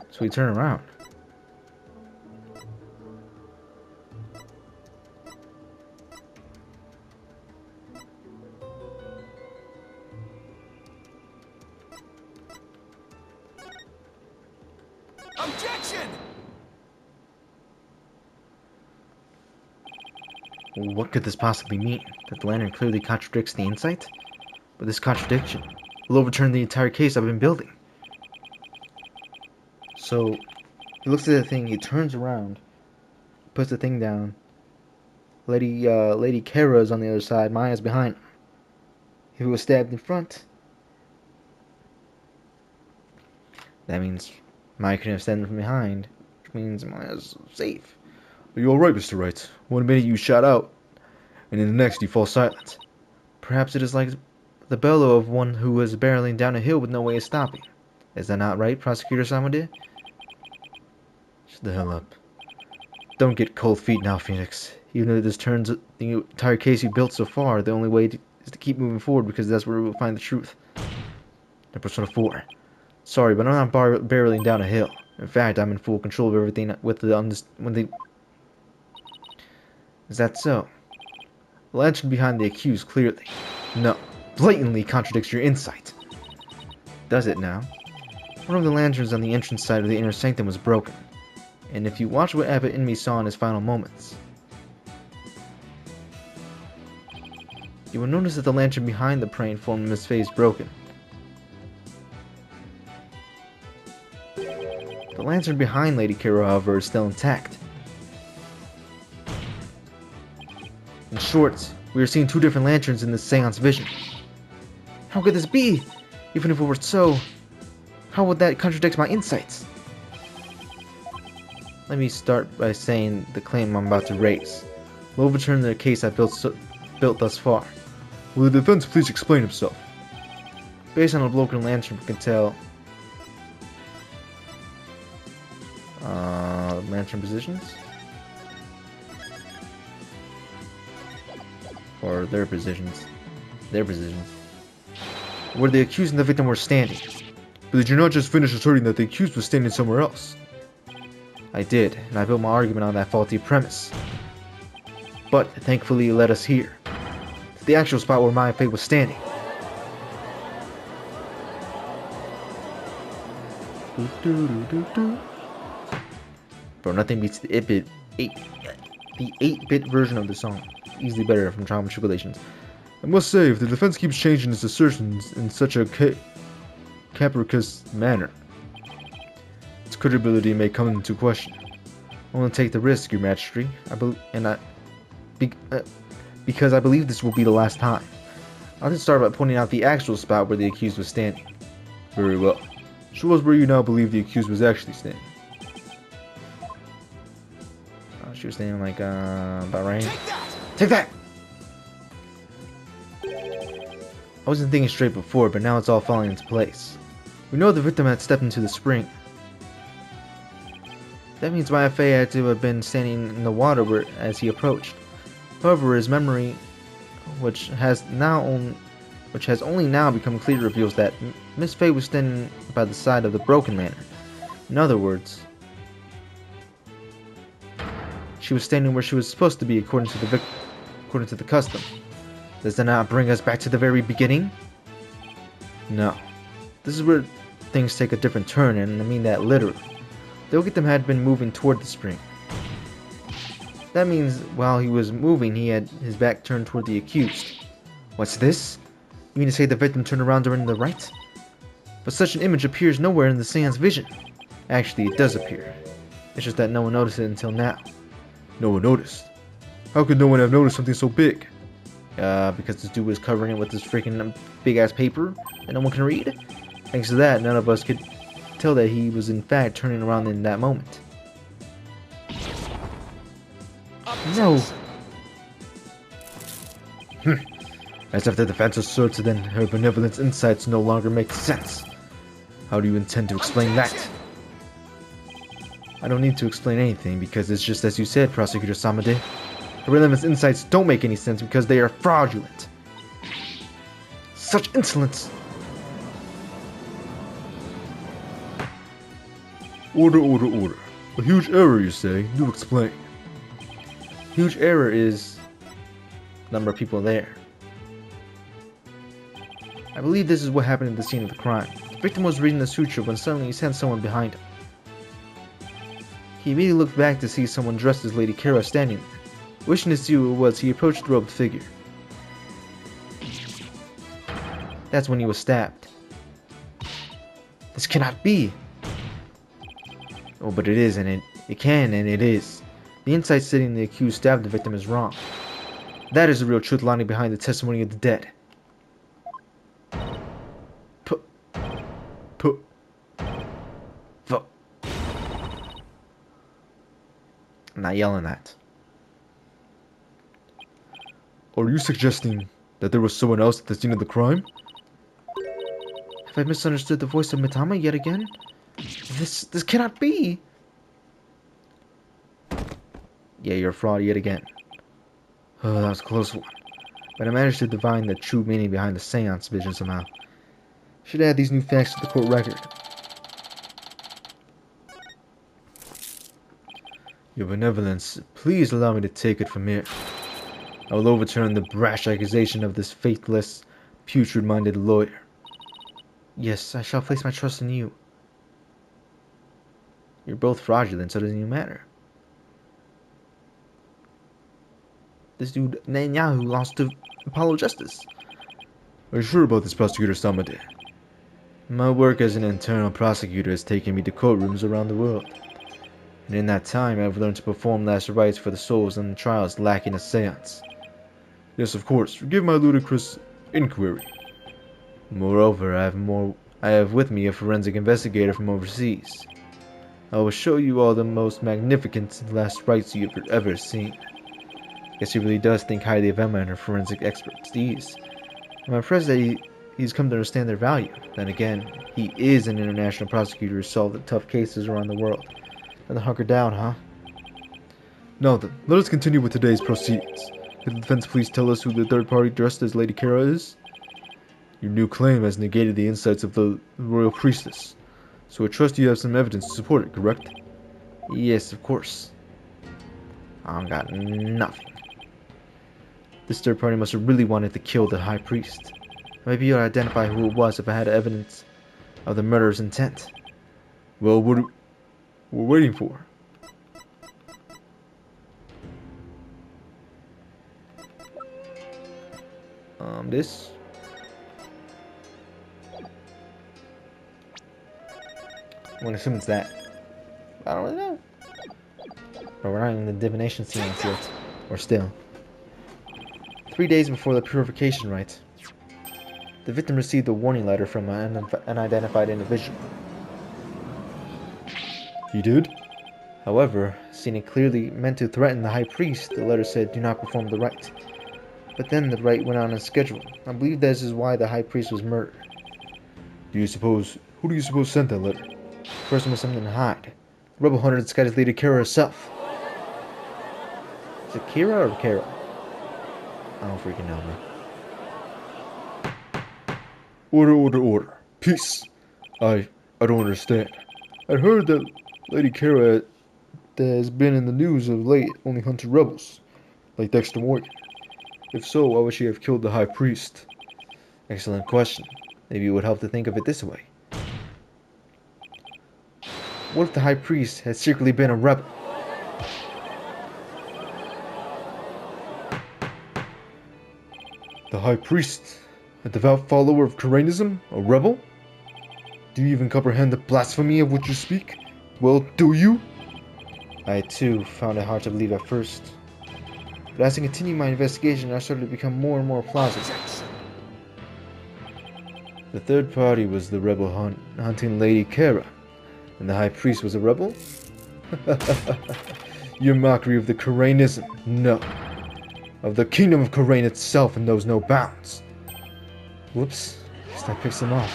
So we turn around. Objection! What could this possibly mean? That the lantern clearly contradicts the insight? But this contradiction will overturn the entire case I've been building. So, he looks at the thing, he turns around, puts the thing down. Lady Kara is on the other side, Maya's behind him. If he was stabbed in front, that means Maya couldn't have stabbed him from behind, which means Maya's safe. Are you alright, Mr. Wright? One minute you shout out, and in the next you fall silent. Perhaps it is like the bellow of one who is barreling down a hill with no way of stopping. Is that not right, Prosecutor Samade? Shut the hell up. Don't get cold feet now, Phoenix. Even though this turns the entire case you built so far, the only way is to keep moving forward because that's where we'll find the truth. And Persona 4. Sorry, but I'm not barreling down a hill. In fact, I'm in full control of everything with the Is that so? The lantern behind the accused clearly, no, blatantly contradicts your insight. Does it now? One of the lanterns on the entrance side of the inner sanctum was broken, and if you watch what Abbot Inmee saw in his final moments, you will notice that the lantern behind the praying form of his face broken. The lantern behind Lady Kira, however, is still intact. In short, we are seeing two different lanterns in this seance vision. How could this be? Even if it were so, how would that contradict my insights? Let me start by saying the claim I'm about to raise will overturn the case I built thus far. Will the defense please explain himself? Based on a broken lantern, we can tell lantern positions, or their positions, where the accused and the victim were standing. But did you not just finish asserting that the accused was standing somewhere else? I did, and I built my argument on that faulty premise. But, thankfully, it led us here. To the actual spot where my fate was standing. Bro, nothing beats the 8-bit version of the song. Easily better from Trial and Tribulations. I must say, if the defense keeps changing its assertions in such a capricious manner, its credibility may come into question. I want to take the risk, Your Majesty. Because I believe this will be the last time. I'll just start by pointing out the actual spot where the accused was standing. Very well. Show us where you now believe the accused was actually standing. She was standing like about right here. Take that! I wasn't thinking straight before, but now it's all falling into place. We know the victim had stepped into the spring. That means my FA had to have been standing in the water as he approached. However, his memory, which has only now become clear, reveals that Miss Faye was standing by the side of the broken lantern. In other words, she was standing where she was supposed to be according to the custom. Does that not bring us back to the very beginning? No. This is where things take a different turn, and I mean that literally. The victim had been moving toward the spring. That means while he was moving, he had his back turned toward the accused. What's this? You mean to say the victim turned around during the right? But such an image appears nowhere in the seance vision. Actually, it does appear. It's just that no one noticed it until now. No one noticed? How could no one have noticed something so big? Because this dude was covering it with this freaking big-ass paper that no one can read? Thanks to that, none of us could tell that he was in fact turning around in that moment. No. As if the defense asserts, then her benevolent insights no longer make sense. How do you intend to explain that? I don't need to explain anything because it's just as you said, Prosecutor Samade. Her benevolent insights don't make any sense because they are fraudulent. Such insolence! Order, order, order. A huge error, you say? Do explain. Huge error is number of people there. I believe this is what happened at the scene of the crime. The victim was reading the suture when suddenly he sensed someone behind him. He immediately looked back to see someone dressed as Lady Kara standing there. Wishing to see who it was, he approached the robed figure. That's when he was stabbed. This cannot be! Oh, but it is, and it can, and it is. The insight stating the accused stabbed the victim is wrong. That is the real truth lying behind the testimony of the dead. I'm not yelling that. Are you suggesting that there was someone else at the scene of the crime? Have I misunderstood the voice of Mitama yet again? This cannot be! Yeah, you're a fraud yet again. Oh, that was a close one. But I managed to divine the true meaning behind the seance vision somehow. Should add these new facts to the court record. Your benevolence, please allow me to take it from here. I will overturn the brash accusation of this faithless, putrid-minded lawyer. Yes, I shall place my trust in you. You're both fraudulent, so it doesn't even matter. This dude, Netanyahu, lost to Apollo Justice. Are you sure about this, Prosecutor Samade? My work as an internal prosecutor has taken me to courtrooms around the world. And in that time, I've learned to perform last rites for the souls in the trials lacking a seance. Yes, of course, forgive my ludicrous inquiry. Moreover, I have with me a forensic investigator from overseas. I will show you all the most magnificent last rites you've ever seen. Guess he really does think highly of Emma and her forensic expertise. I'm impressed that he's come to understand their value. Then again, he is an international prosecutor who solved the tough cases around the world. Then hunker down, huh? Now then, let us continue with today's proceedings. Could the defense please tell us who the third party dressed as Lady Kara is? Your new claim has negated the insights of the royal priestess, so I trust you have some evidence to support it, correct? Yes, of course. I don't got nothing. This third party must have really wanted to kill the high priest. Maybe you'd identify who it was if I had evidence of the murderer's intent. Well, what we're waiting for. This. I'm gonna assume it's that. I don't really know. But we're not in the divination seance yet. Or still. 3 days before the purification rite, the victim received a warning letter from an unidentified individual. He did? However, seeing it clearly meant to threaten the high priest, the letter said, "Do not perform the rite." But then the rite went on as scheduled. I believe this is why the high priest was murdered. Who do you suppose sent that letter? The person with something to hide. The rebel hunter disguised Lady Kara herself. Is it Kira or Kara? I don't freaking know, man. Order. Peace. I don't understand. I'd heard that Lady Kara has been in the news of late only hunted rebels, like Dexter Morgan. If so, why would she have killed the high priest? Excellent question. Maybe it would help to think of it this way. What if the high priest had secretly been a rebel? The high priest? A devout follower of Karanism? A rebel? Do you even comprehend the blasphemy of which you speak? Well, do you? I, too, found it hard to believe at first. But as I continued my investigation, I started to become more and more plausible. The third party was the rebel hunting Lady Kara, and the high priest was a rebel? Your mockery of the Karanism, no. Of the kingdom of Karain itself knows no bounds. Whoops, guess that picks him off.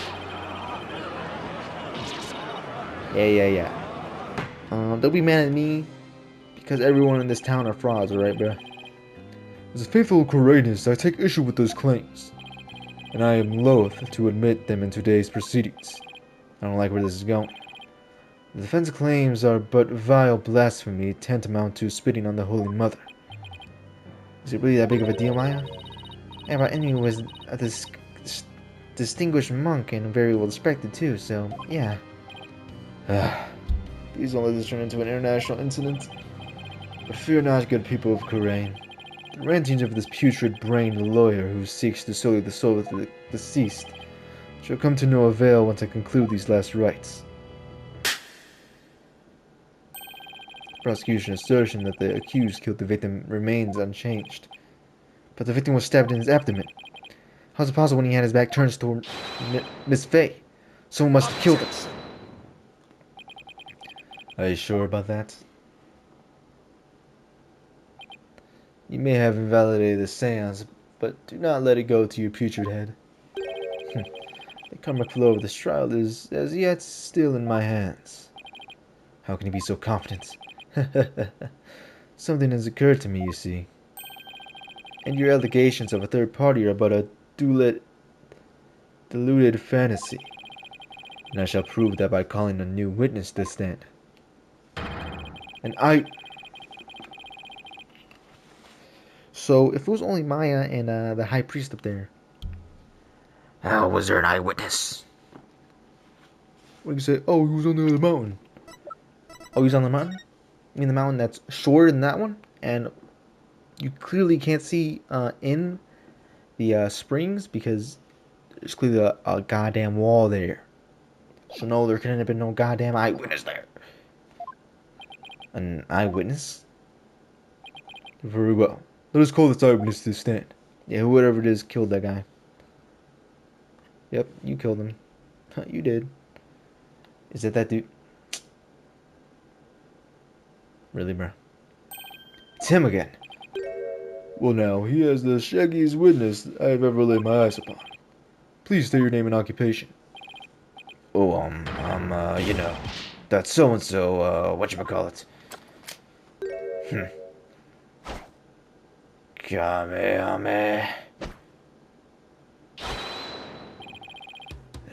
Yeah. Don't be mad at me, because everyone in this town are frauds, alright, bruh? As a faithful Karainist, I take issue with those claims, and I am loath to admit them in today's proceedings. I don't like where this is going. The defense claims are but vile blasphemy tantamount to spitting on the Holy Mother. Is it really that big of a deal, Maya? Yeah, but Enu was a distinguished monk and very well respected too, so yeah. Please don't let this turn into an international incident. But fear not, good people of Karain. The rantings of this putrid-brained lawyer who seeks to sully the soul of the deceased shall come to no avail once I conclude these last rites. The prosecution's assertion that the accused killed the victim remains unchanged. But the victim was stabbed in his abdomen. How is it possible when he had his back turned toward Miss Faye? Someone must have killed him. Are you sure about that? You may have invalidated the seance, but do not let it go to your putrid head. The karmic flow of this trial is, as yet, still in my hands. How can you be so confident? Something has occurred to me, you see. And your allegations of a third party are but a deluded fantasy. And I shall prove that by calling a new witness to stand. And So, if it was only Maya and the high priest up there. How was there an eyewitness? What do you say? Oh, he was on the other mountain. Oh, he's on the mountain? You mean the mountain that's shorter than that one? And you clearly can't see in the springs because there's clearly a goddamn wall there. So no, there couldn't have been no goddamn eyewitness there. An eyewitness? Very well. Let us call this eyewitness to the stand. Yeah, whoever it is killed that guy. Yep, you killed him. You did. Is it that dude? Really, bro? It's him again. Well now, he is the shaggiest witness I have ever laid my eyes upon. Please state your name and occupation. Oh, you know, that's so-and-so, whatchamacallit. Kamehame.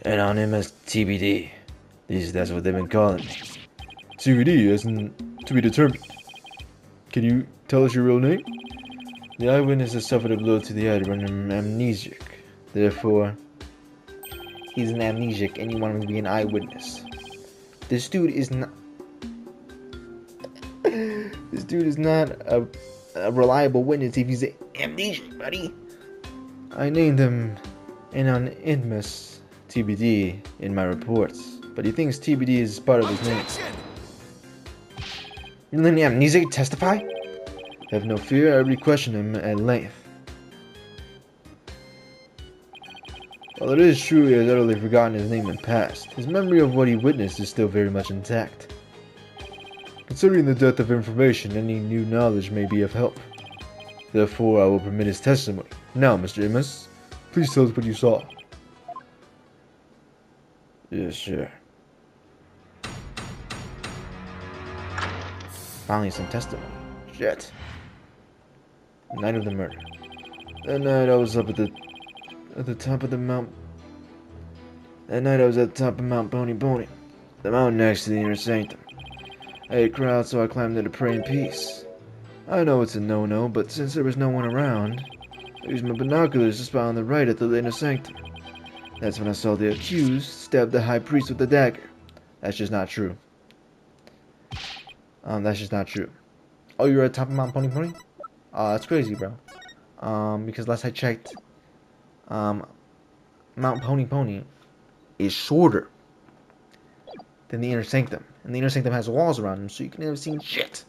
Anonymous TBD. That's what they've been calling me. TBD isn't to be determined. Can you tell us your real name? The eyewitness has suffered a blow to the head, rendering him amnesiac. Therefore, he's an amnesiac and you want him to be an eyewitness. This dude is not... This dude is not a reliable witness if he's an amnesiac, buddy. I named him anonymous TBD in my reports, but he thinks TBD is part of his name. You're letting the amnesiac testify? Have no fear, I already questioned him at length. While it is true he has utterly forgotten his name and past, his memory of what he witnessed is still very much intact. Considering the depth of information, any new knowledge may be of help. Therefore, I will permit his testimony. Now, Mr. Amos, please tell us what you saw. Yeah, sure. Finally, some testimony. Shit. Night of the murder. That night I was up at the top of the mount. That night I was at the top of Mount Pony Pony, the mountain next to the inner sanctum. I had a crowd, so I climbed there to pray in peace. I know it's a no-no, but since there was no one around, I used my binoculars to spy on the right at the inner sanctum. That's when I saw the accused stab the high priest with a dagger. That's just not true. That's just not true. Oh, you're at the top of Mount Pony Pony? That's crazy, bro. Because last I checked, Mount Pony Pony is shorter than the inner sanctum. And the inner sanctum has walls around him, so you can never see shit.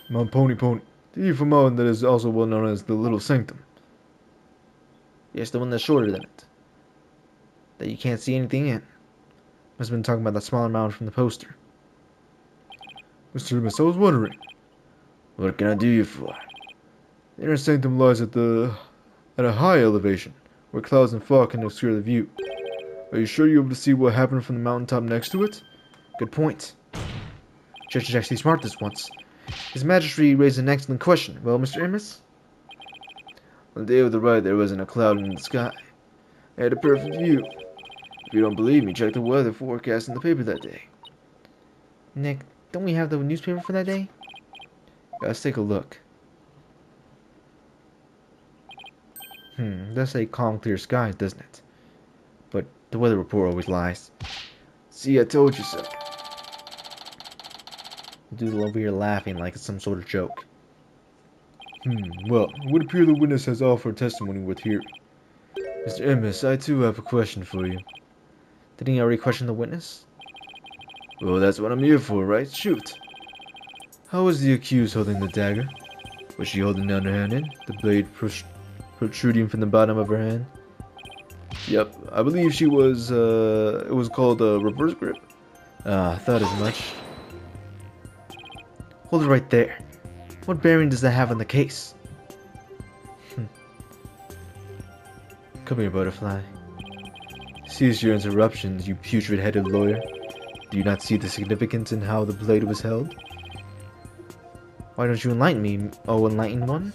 Mount Pony Pony. The evil mountain that is also well known as the Little Sanctum. Yes, the one that's shorter than it. That you can't see anything in. Must have been talking about that smaller mountain from the poster. Mr. Amos, I was wondering. What can I do you for? The inner sanctum lies at a high elevation, where clouds and fog can obscure the view. Are you sure you're able to see what happened from the mountaintop next to it? Good point. Judge is actually smart this once. His Majesty raised an excellent question. Well, Mr. Amos? On the day of the riot, there wasn't a cloud in the sky. I had a perfect view. If you don't believe me, check the weather forecast in the paper that day. Nick, don't we have the newspaper for that day? Let's take a look. It does say calm, clear skies, doesn't it? But the weather report always lies. See, I told you so. Dude over here laughing like it's some sort of joke. Well, it would appear the witness has offered testimony worth hearing. Mr. Amos, I too have a question for you. Didn't he already question the witness? Well, that's what I'm here for, right? Shoot. How was the accused holding the dagger? Was she holding it underhanded? The blade protruding from the bottom of her hand? Yep, I believe she was, it was called a reverse grip. I thought as much. Hold it right there. What bearing does that have on the case? Come here, Butterfly. Cease your interruptions, you putrid-headed lawyer. Do you not see the significance in how the blade was held? Why don't you enlighten me, oh enlightened one?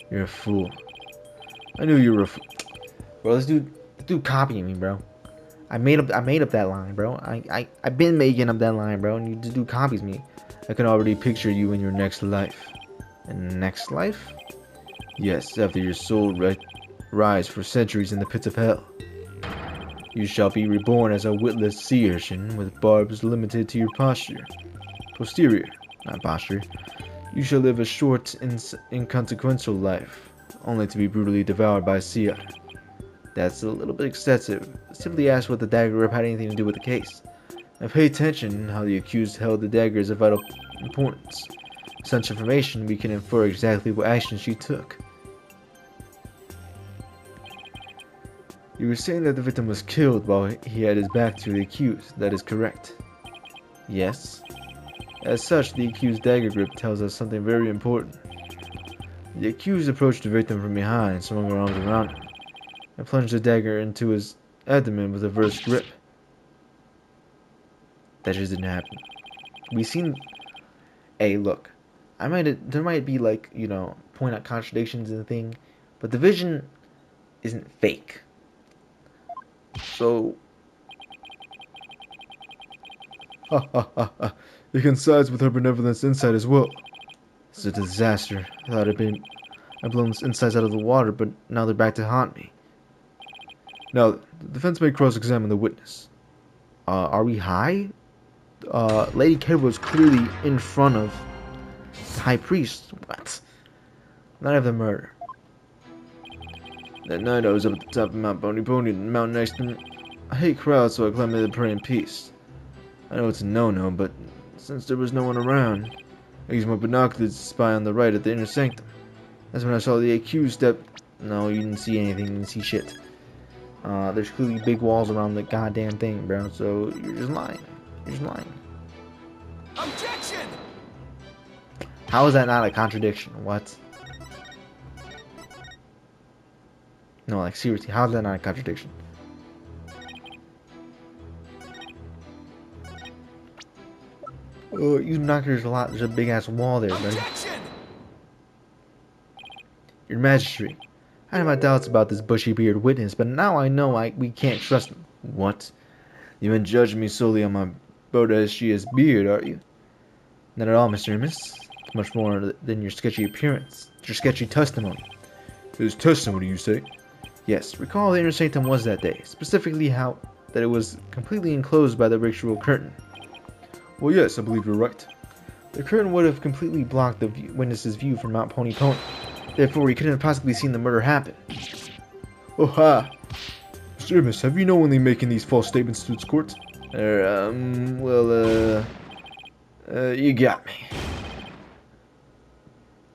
You're a fool. I knew you were a fool. Bro, this dude copying me, bro. I made up that line, bro. I've been making up that line, bro, and this dude copies me. I can already picture you in your next life. And next life? Yes, after your soul rise for centuries in the pits of hell. You shall be reborn as a witless sea urchin with barbs limited to your posterior, not posture. You shall live a short, inconsequential life, only to be brutally devoured by a sea otter. That's a little bit excessive. Simply ask what the dagger grip had anything to do with the case. Now pay attention. How the accused held the dagger is of vital importance. With such information, we can infer exactly what action she took. You were saying that the victim was killed while he had his back to the accused. That is correct. Yes. As such, the accused's dagger grip tells us something very important. The accused approached the victim from behind, swung her arms around him, and plunged the dagger into his abdomen with a reverse grip. That just didn't happen. We seen... Hey, look. there might be like, point out contradictions in the thing, but the vision isn't fake. So, Ha ha ha ha. It coincides with her benevolence insight as well. it's a disaster. I thought I'd blown the insides out of the water, but now they're back to haunt me. Now, the defense may cross-examine the witness. Are we high? Lady Kara was clearly in front of the high priest. What? Night of the murder. That night I was up at the top of Mount Pony, the mountain next to me. I hate crowds, so I climbed in to pray in peace. I know it's a no-no, but since there was no one around, I used my binoculars to spy on the right at the inner sanctum. That's when I saw the accused step. No, you didn't see anything. You didn't see shit. There's clearly big walls around the goddamn thing, bro. So you're just lying. You're just lying. Objection! How is that not a contradiction? What? No, like seriously, how is that not a contradiction? Oh, use binoculars a lot. There's a big ass wall there, buddy. Objection! Your Majesty, I had my doubts about this bushy-bearded witness, but now I know we can't trust him. What? You been judging me solely on my bodacious beard, are you? Not at all, Mr. Amos. It's much more than your sketchy appearance. It's your sketchy testimony. His testimony, you say? Yes, recall the inner sanctum was that day, specifically how that it was completely enclosed by the ritual curtain. Well, yes, I believe you're right. The curtain would have completely blocked the witness's view from Mount Pony Pony. Therefore, he couldn't have possibly seen the murder happen. Oh ha! Mr. Amos, have you knowingly making these false statements to its court? You got me.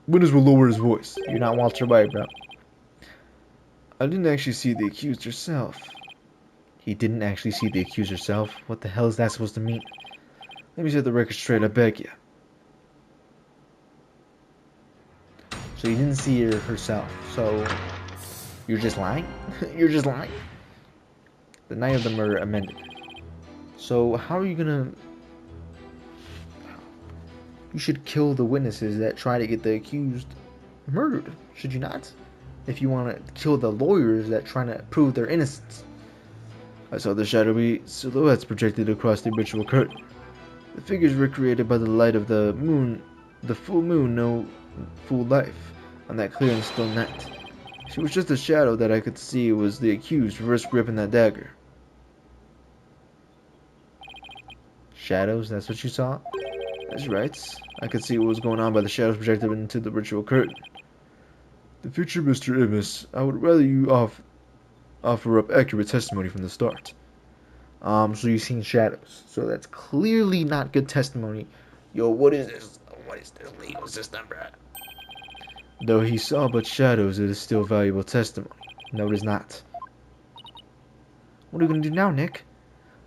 Witness will lower his voice. You're not Walter White, bro. I didn't actually see the accused herself. He didn't actually see the accused herself? What the hell is that supposed to mean? Let me set the record straight, I beg you. So you didn't see her herself. So you're just lying? You're just lying? The night of the murder amended. So how are you gonna... You should kill the witnesses that try to get the accused murdered, should you not? If you want to kill the lawyers that try to prove their innocence. I saw the shadowy silhouettes projected across the ritual curtain. The figures were created by the light of the moon, the full moon, no full life, on that clear and still night. She was just a shadow that I could see was the accused reverse gripping that dagger. Shadows, that's what you saw? That's right. I could see what was going on by the shadows projected into the ritual curtain. The future Mr. Amos, I would rather you offer up accurate testimony from the start. So you've seen shadows. So that's clearly not good testimony. Yo, what is this? What is this legal system, bro? Though he saw but shadows, it is still valuable testimony. No, it is not. What are we gonna do now, Nick?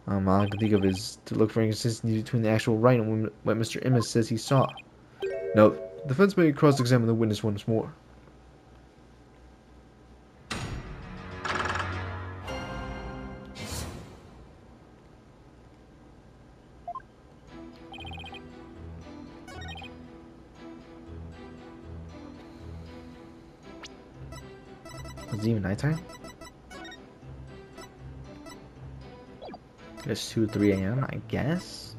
All I can think of is to look for inconsistency between the actual Wright and what Mr. Amos says he saw. Now, the defense may cross-examine the witness once more. Is it even nighttime? It's 2 or 3 a.m., I guess?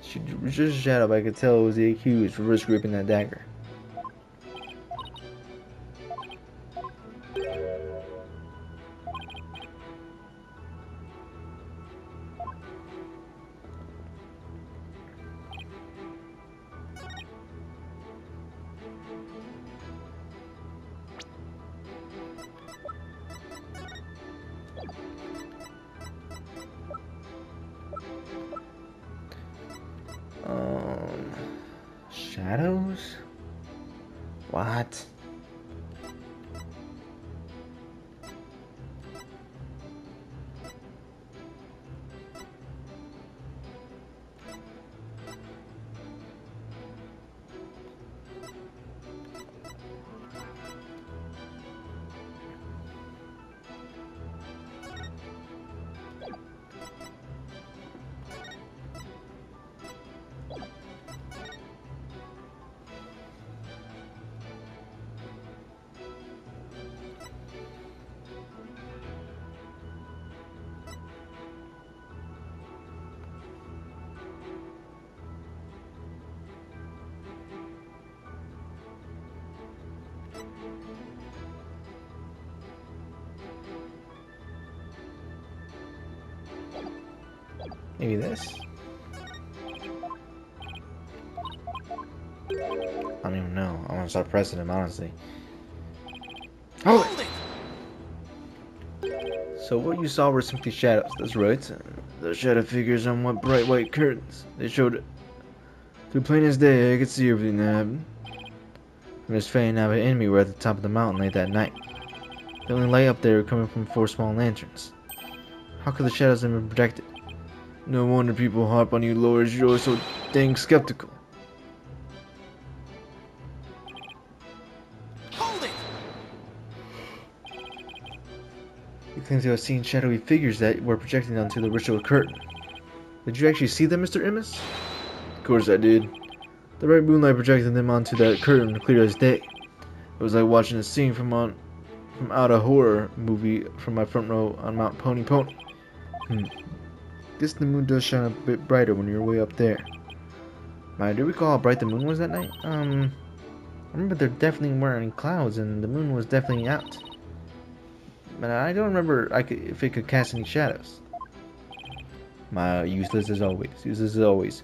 She was just a shadow, but I could tell it was the accused for reverse gripping that dagger. Shadows? What? Maybe this? I don't even know. I'm gonna start pressing him, honestly. Hold it! So what you saw were simply shadows, that's right. The shadow figures on what bright white curtains. They showed through plain as day. I could see everything that happened. From this fane now an enemy were at the top of the mountain late that night. The only light up there were coming from 4 small lanterns. How could the shadows have been projected? No wonder people harp on you lords. You're so dang skeptical. Hold it! You claim to have seen shadowy figures that were projected onto the ritual curtain. Did you actually see them, Mr. Immis? Of course I did. The bright moonlight projected them onto that curtain clear as day. It was like watching a scene from out a horror movie from my front row on Mount Pony Pony. Guess the moon does shine a bit brighter when you're way up there. Do you recall how bright the moon was that night? I remember there definitely weren't any clouds and the moon was definitely out. But I don't remember if it could cast any shadows. Useless as always. Useless as always.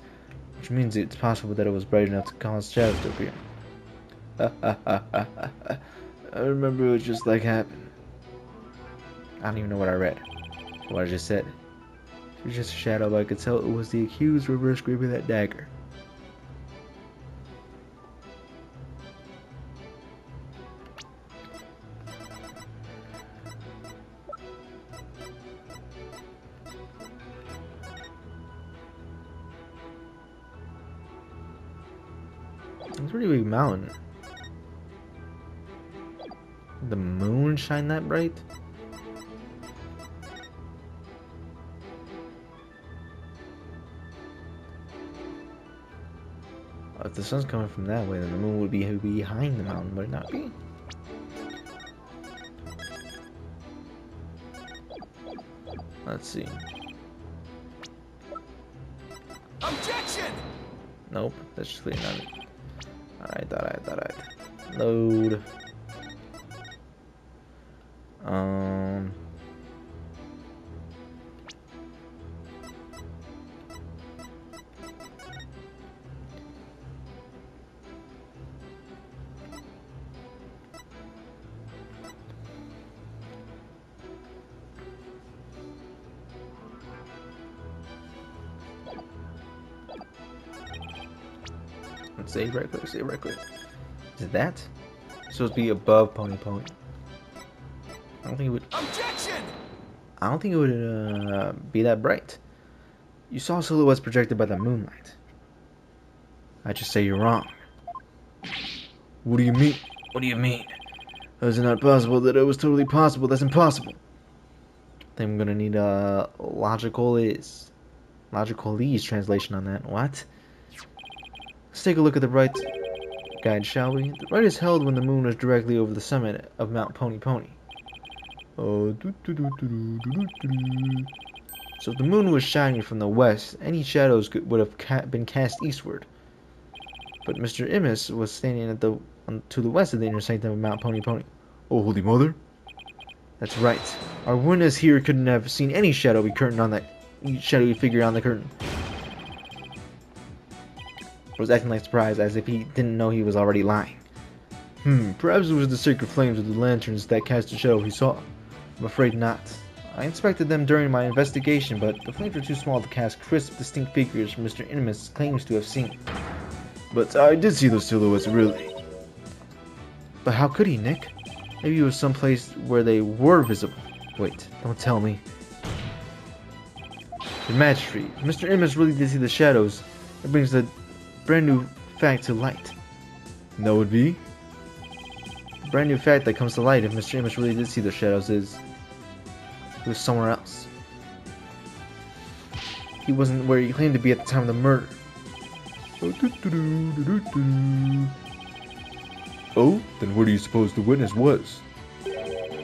Which means it's possible that it was bright enough to cause shadows to appear. I remember it was just like happened. I don't even know what I read. What I just said. It was just a shadow, but I could tell it was the accused reverse gripping that dagger. It's a pretty big mountain. The moon shine that bright? If the sun's coming from that way, then the moon would be behind the mountain, would it not be? Let's see. Objection! Nope, that's just clear none. Alright. Load. Let's save right quick, Is it that? It's supposed to be above Pony Pony. I don't think it would. Objection! I don't think it would be that bright. You saw silhouettes projected by the moonlight. I just say you're wrong. What do you mean? What do you mean? How is it not possible that it was totally possible? That's impossible. Then I'm gonna need a logicalese translation on that. What? Let's take a look at the Wright guide, shall we? The Wright is held when the moon is directly over the summit of Mount Pony Pony. So if the moon was shining from the west, any shadows would have been cast eastward. But Mr. Immis was standing to the west of the inner sanctum of Mount Pony Pony. Oh, Holy Mother? That's right. Our witness here couldn't have seen any shadowy figure on the curtain. Was acting like surprised, as if he didn't know he was already lying. Perhaps it was the sacred flames of the lanterns that cast the shadow he saw. I'm afraid not. I inspected them during my investigation, but the flames were too small to cast crisp, distinct figures Mr. Inimus claims to have seen. But I did see those silhouettes, really. But how could he, Nick? Maybe it was someplace where they were visible. Wait, don't tell me. The magistrate, if Mr. Inimus really did see the shadows. It brings the brand new fact to light. And that would be? The brand new fact that comes to light if Mr. Image really did see the shadows is he was somewhere else. He wasn't where he claimed to be at the time of the murder. Oh, then where do you suppose the witness was?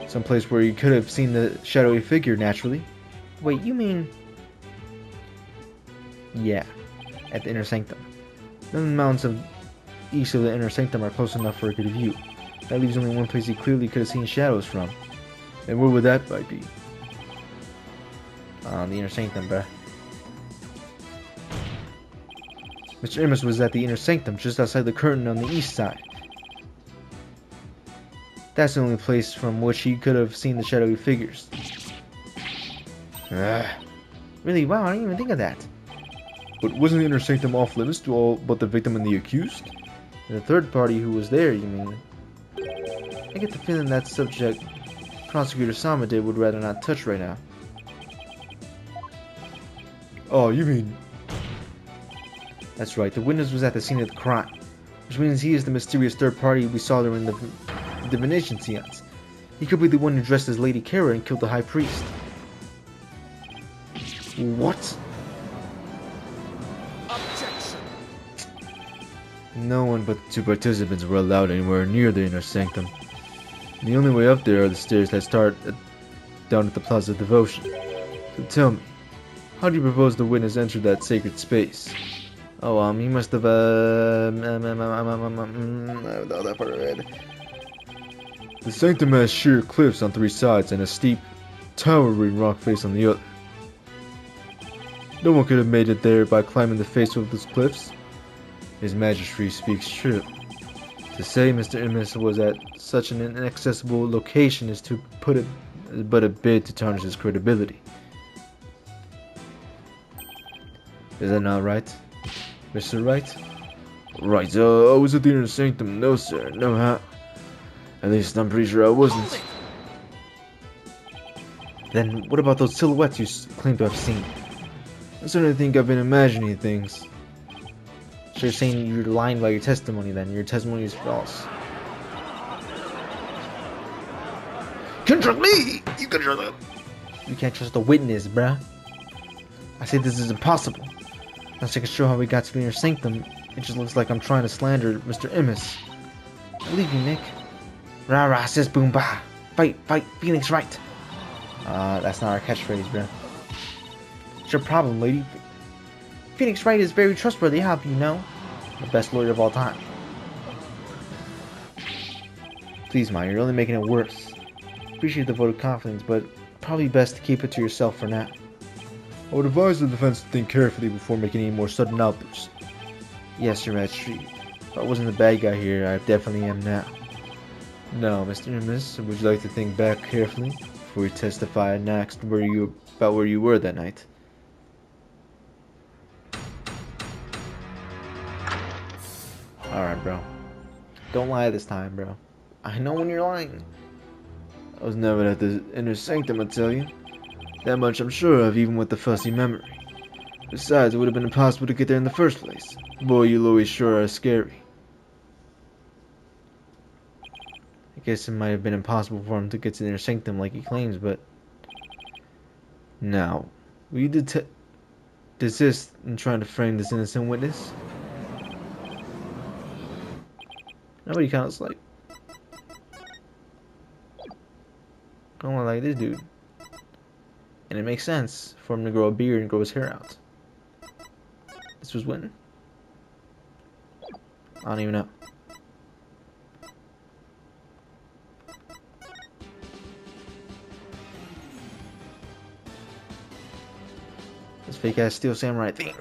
Someplace where he could have seen the shadowy figure naturally. Wait, you mean... Yeah, at the inner sanctum. None of the mountains east of the inner sanctum are close enough for a good view. That leaves only one place he clearly could have seen shadows from. And where would that might be? The inner sanctum, bruh. Mr. Amos was at the inner sanctum, just outside the curtain on the east side. That's the only place from which he could have seen the shadowy figures. Really? Wow, I didn't even think of that. But wasn't the inner sanctum off limits to all but the victim and the accused? The third party who was there, you mean? I get the feeling that subject Prosecutor Samade would rather not touch right now. Oh, you mean... That's right, the witness was at the scene of the crime, which means he is the mysterious third party we saw during the divination seance. He could be the one who dressed as Lady Kara and killed the High Priest. What? Objection. No one but the two participants were allowed anywhere near the inner sanctum. The only way up there are the stairs that start down at the Plaza of Devotion. So tell me, how do you propose the witness enter that sacred space? Oh, he must have, that part of it. The sanctum has sheer cliffs on three sides and a steep, towering rock face on the other. No one could have made it there by climbing the face of those cliffs. His Majesty speaks true. To say Mr. Amos was at such an inaccessible location is to put it but a bit to tarnish his credibility. Is that not right, Mr. Wright? Right, I was at the inner sanctum. No, sir, no how. At least I'm pretty sure I wasn't. Hold it. Then what about those silhouettes you claim to have seen? I certainly think I've been imagining things. So you're saying you're lying about your testimony then? Your testimony is false. Can't trust me! You can trust them! You can't trust the witness, bruh. I say this is impossible. Unless I can show how we got to the inner sanctum, it just looks like I'm trying to slander Mr. Amos. Believe me, Nick. Rah rah says boom bah. Fight, fight, Phoenix Wright. That's not our catchphrase, bruh. What's your problem, lady? Phoenix Wright is very trustworthy, how do you know? The best lawyer of all time. Please, Ma, you're only making it worse. Appreciate the vote of confidence, but probably best to keep it to yourself for now. I would advise the defense to think carefully before making any more sudden outbursts. Yes, Your Majesty. If I wasn't the bad guy here, I definitely am now. Now, Mr. Amos, would you like to think back carefully before you testify next about where you were that night? Alright, bro. Don't lie this time, bro. I know when you're lying. I was never at the inner sanctum, I tell you. That much I'm sure of, even with the fussy memory. Besides, it would have been impossible to get there in the first place. Boy, you Louis sure are scary. I guess it might have been impossible for him to get to the inner sanctum like he claims, but... Now, will you desist in trying to frame this innocent witness? Nobody counts like... Don't look like this dude. And it makes sense for him to grow a beard and grow his hair out. This was when? I don't even know. This fake ass Steel Samurai thing.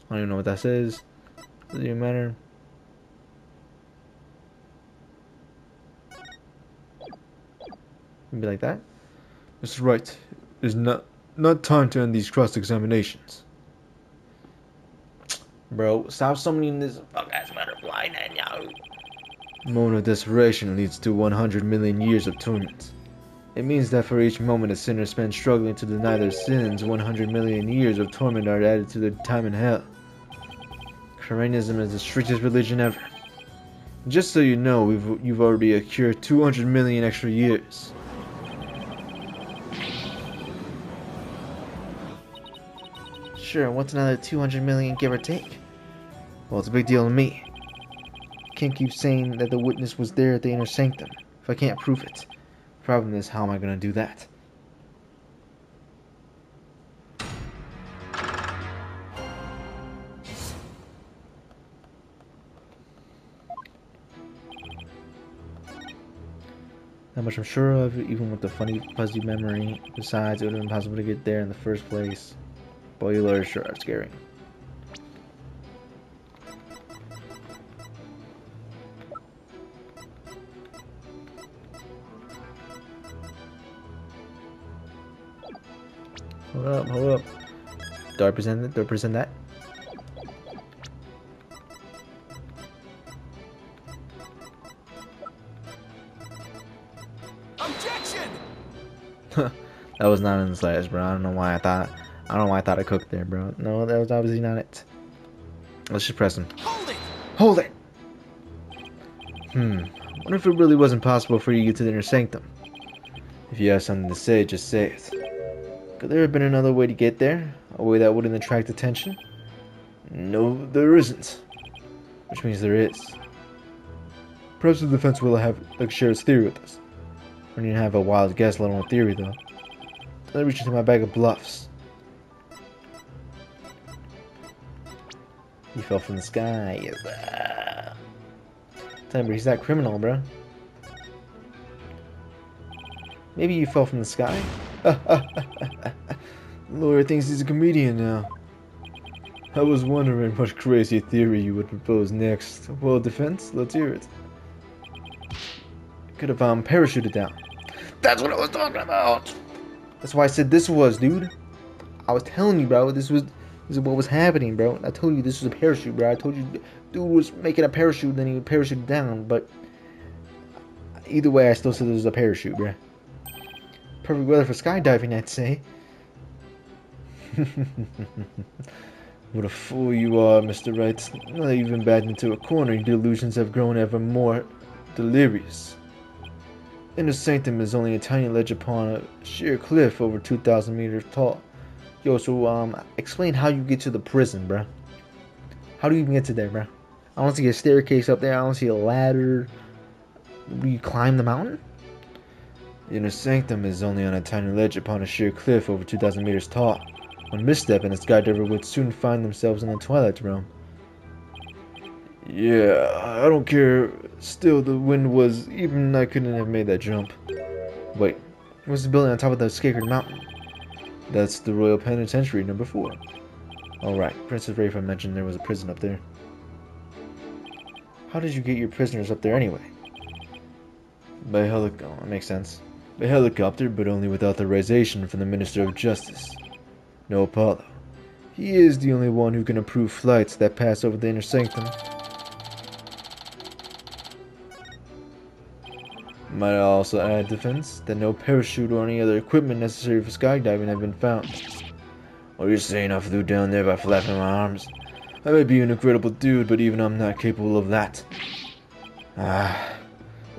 I don't even know what that says. Doesn't even matter. Be like that. Mr. Wright, it is not time to end these cross-examinations. Bro, stop summoning this fuck-ass butterfly, Netanyahu. Moment of desperation leads to 100 million years of torment. It means that for each moment a sinner spends struggling to deny their sins, 100 million years of torment are added to their time in hell. Koreanism is the strictest religion ever. Just so you know, you've already accrued 200 million extra years. Sure, what's another 200 million give or take? Well, it's a big deal to me. Can't keep saying that the witness was there at the inner sanctum if I can't prove it. Problem is, how am I gonna do that? That much I'm sure of, even with the funny, fuzzy memory. Besides, it would have been impossible to get there in the first place. Spoilers sure are scary. Hold up, hold up. Do I present it? Do I present that? Objection! That was not in the slightest, bro. I don't know why I thought I cooked there, bro. No, that was obviously not it. Let's just press him. Hold it! Hold it! Wonder if it really wasn't possible for you to get to the inner sanctum. If you have something to say, just say it. Could there have been another way to get there? A way that wouldn't attract attention? No, there isn't. Which means there is. Perhaps the defense will have share its theory with us. I don't even have a wild guess, let alone a theory, though. Let me reach into my bag of bluffs. He fell from the sky. Tell me, he's that criminal, bro. Maybe you fell from the sky? Lawyer thinks he's a comedian now. I was wondering what crazy theory you would propose next. Well, defense, let's hear it. Could have parachuted down. That's what I was talking about! That's why I said this was, dude. I was telling you, bro. This is what was happening, bro. I told you this was a parachute, bro. I told you dude was making a parachute, then he would parachute down. But either way, I still said this was a parachute, bro. Perfect weather for skydiving, I'd say. What a fool you are, Mr. Wright. Now that you've been backed into a corner, your delusions have grown ever more delirious. Inner Sanctum is only a tiny ledge upon a sheer cliff over 2,000 meters tall. Yo, so, explain how you get to the prison, bruh. How do you even get to there, bruh? I don't see a staircase up there. I don't see a ladder. Do you climb the mountain? The Inner Sanctum is only on a tiny ledge upon a sheer cliff over 2,000 meters tall. One misstep and a skydiver would soon find themselves in the Twilight Realm. Yeah, I don't care. Still, the wind was... Even I couldn't have made that jump. Wait, what's the building on top of the sacred mountain? That's the Royal Penitentiary number 4. Alright, Princess Rayfa mentioned there was a prison up there. How did you get your prisoners up there anyway? By helicopter. Oh, that makes sense. By helicopter, but only with authorization from the Minister of Justice. No Apollo. He is the only one who can approve flights that pass over the Inner Sanctum. Might I also add, defense, that no parachute or any other equipment necessary for skydiving have been found. Or you're saying I flew down there by flapping my arms? I may be an incredible dude, but even I'm not capable of that.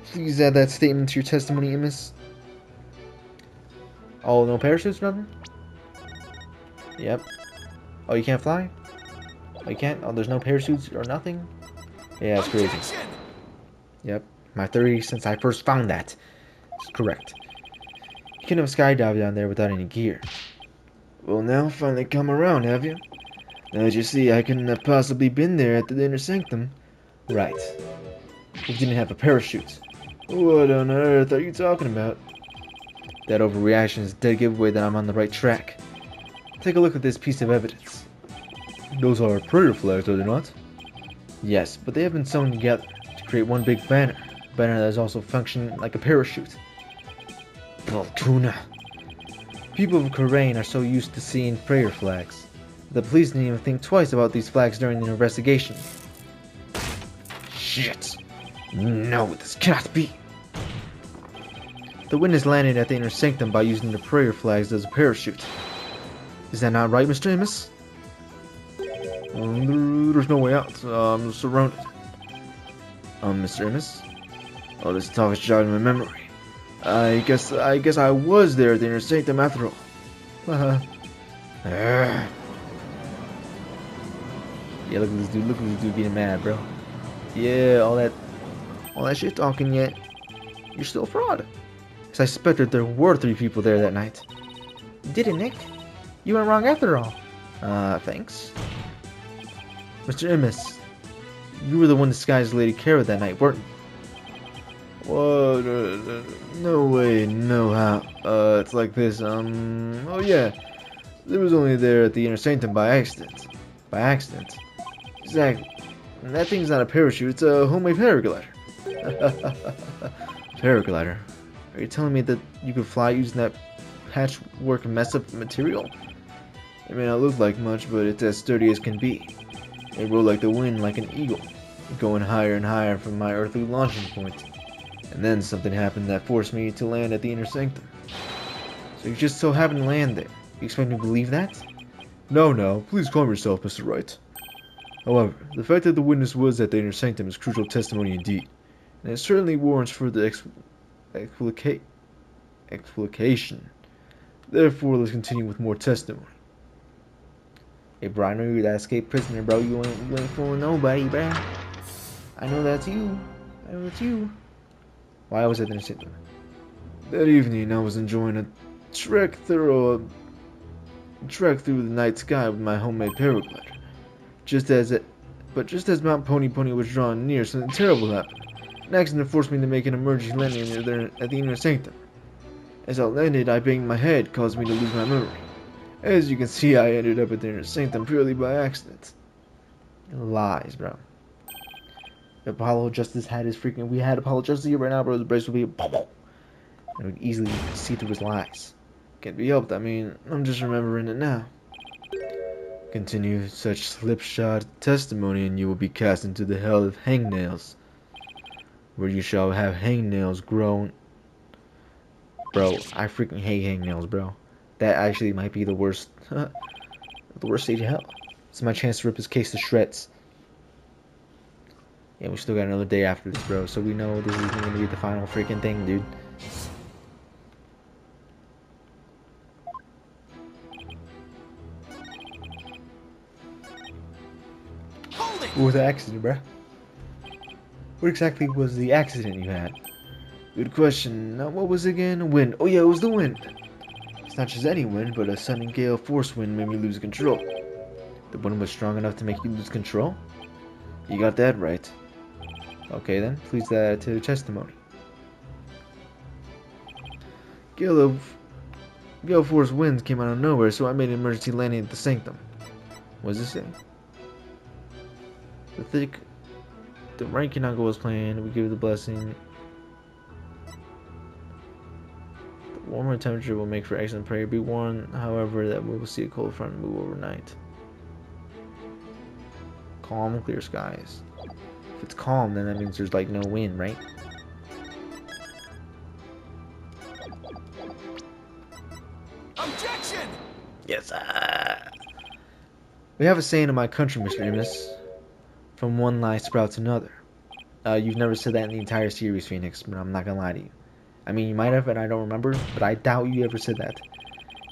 Please add that statement to your testimony, Amos. Oh, no parachutes, nothing? Yep. Oh, you can't fly? Oh, you can't? Oh, there's no parachutes or nothing? Yeah, it's crazy. Objection! Yep. My theory since I first found that is correct. You couldn't have skydived down there without any gear. Well, now finally come around, have you? Now that you see, I couldn't have possibly been there at the Inner Sanctum. Right. You didn't have a parachute. What on earth are you talking about? That overreaction is a dead giveaway that I'm on the right track. Take a look at this piece of evidence. Those are prayer flags, are they not? Yes, but they have been sewn together to create one big banner. A banner that is also functioning like a parachute. Baltuna. People of Korean are so used to seeing prayer flags. The police didn't even think twice about these flags during the investigation. Shit. No, this cannot be. The witness landed at the Inner Sanctum by using the prayer flags as a parachute. Is that not right, Mr. Amos? There's no way out. I'm surrounded. Mr. Amos? Oh, this talk is jogging my memory. I guess I was there at the Inner Sanctum after all. Yeah, look at this dude. Look at this dude getting mad, bro. Yeah, all that shit talking, yet you're still a fraud. Cause I suspected there were 3 people there that night. You did it, Nick. You went wrong after all. Thanks. Mr. Amos, you were the one disguised as Lady Kara that night, weren't you? What? No way, no how. It's like this. Oh yeah. It was only there at the inner sanctum by accident. By accident. Exactly. And that thing's not a parachute, it's a homemade paraglider. Paraglider? Are you telling me that you could fly using that patchwork mess of material? It may not look like much, but it's as sturdy as can be. It rolled like the wind, like an eagle, going higher and higher from my earthly launching point. And then something happened that forced me to land at the inner sanctum. So you just so happened to land there. You expect me to believe that? No, please calm yourself, Mr. Wright. However, the fact that the witness was at the inner sanctum is crucial testimony indeed, and it certainly warrants further explication. Therefore, let's continue with more testimony. Hey bro, I know you're that escaped prisoner, bro. You ain't fooling nobody, bro. I know that's you. I know it's you. Why was I there sitting? That evening, I was enjoying a trek through the night sky with my homemade paraglider. Just as Mount Pony was drawing near, something terrible happened. An accident forced me to make an emergency landing there at the inner sanctum. As I landed, I banged my head, causing me to lose my memory. As you can see, I ended up at the inner sanctum purely by accident. Lies, bro. If Apollo Justice had his freaking... We had Apollo Justice here right now, bro. The brace would be... And we'd easily see through his lies. Can't be helped, I mean, I'm just remembering it now. Continue such slipshod testimony and you will be cast into the hell of hangnails, where you shall have hangnails grown. Bro, I freaking hate hangnails, bro. That actually might be the worst, the worst stage of hell. It's my chance to rip his case to shreds. Yeah, we still got another day after this, bro, so we know this is going to be the final freaking thing, dude. What was the accident, bruh? What exactly was the accident you had? Good question. Now, what was it again? Wind. Oh yeah, it was the wind. It's not just any wind, but a sudden gale force wind made me lose control. The wind was strong enough to make you lose control? You got that right. Okay then, please add to testimony. Gale force winds came out of nowhere, so I made an emergency landing at the sanctum. What does it say? The Wright cannot go as planned. We give the blessing. The warmer temperature will make for excellent prayer. Be warned, however, that we will see a cold front move overnight. Calm, clear skies. If it's calm, then that means there's like no wind, right? Objection! Yes, We have a saying in my country, Mr. Amos. From one lie sprouts another. You've never said that in the entire series, Phoenix, but I'm not gonna lie to you. I mean, you might have, and I don't remember, but I doubt you ever said that.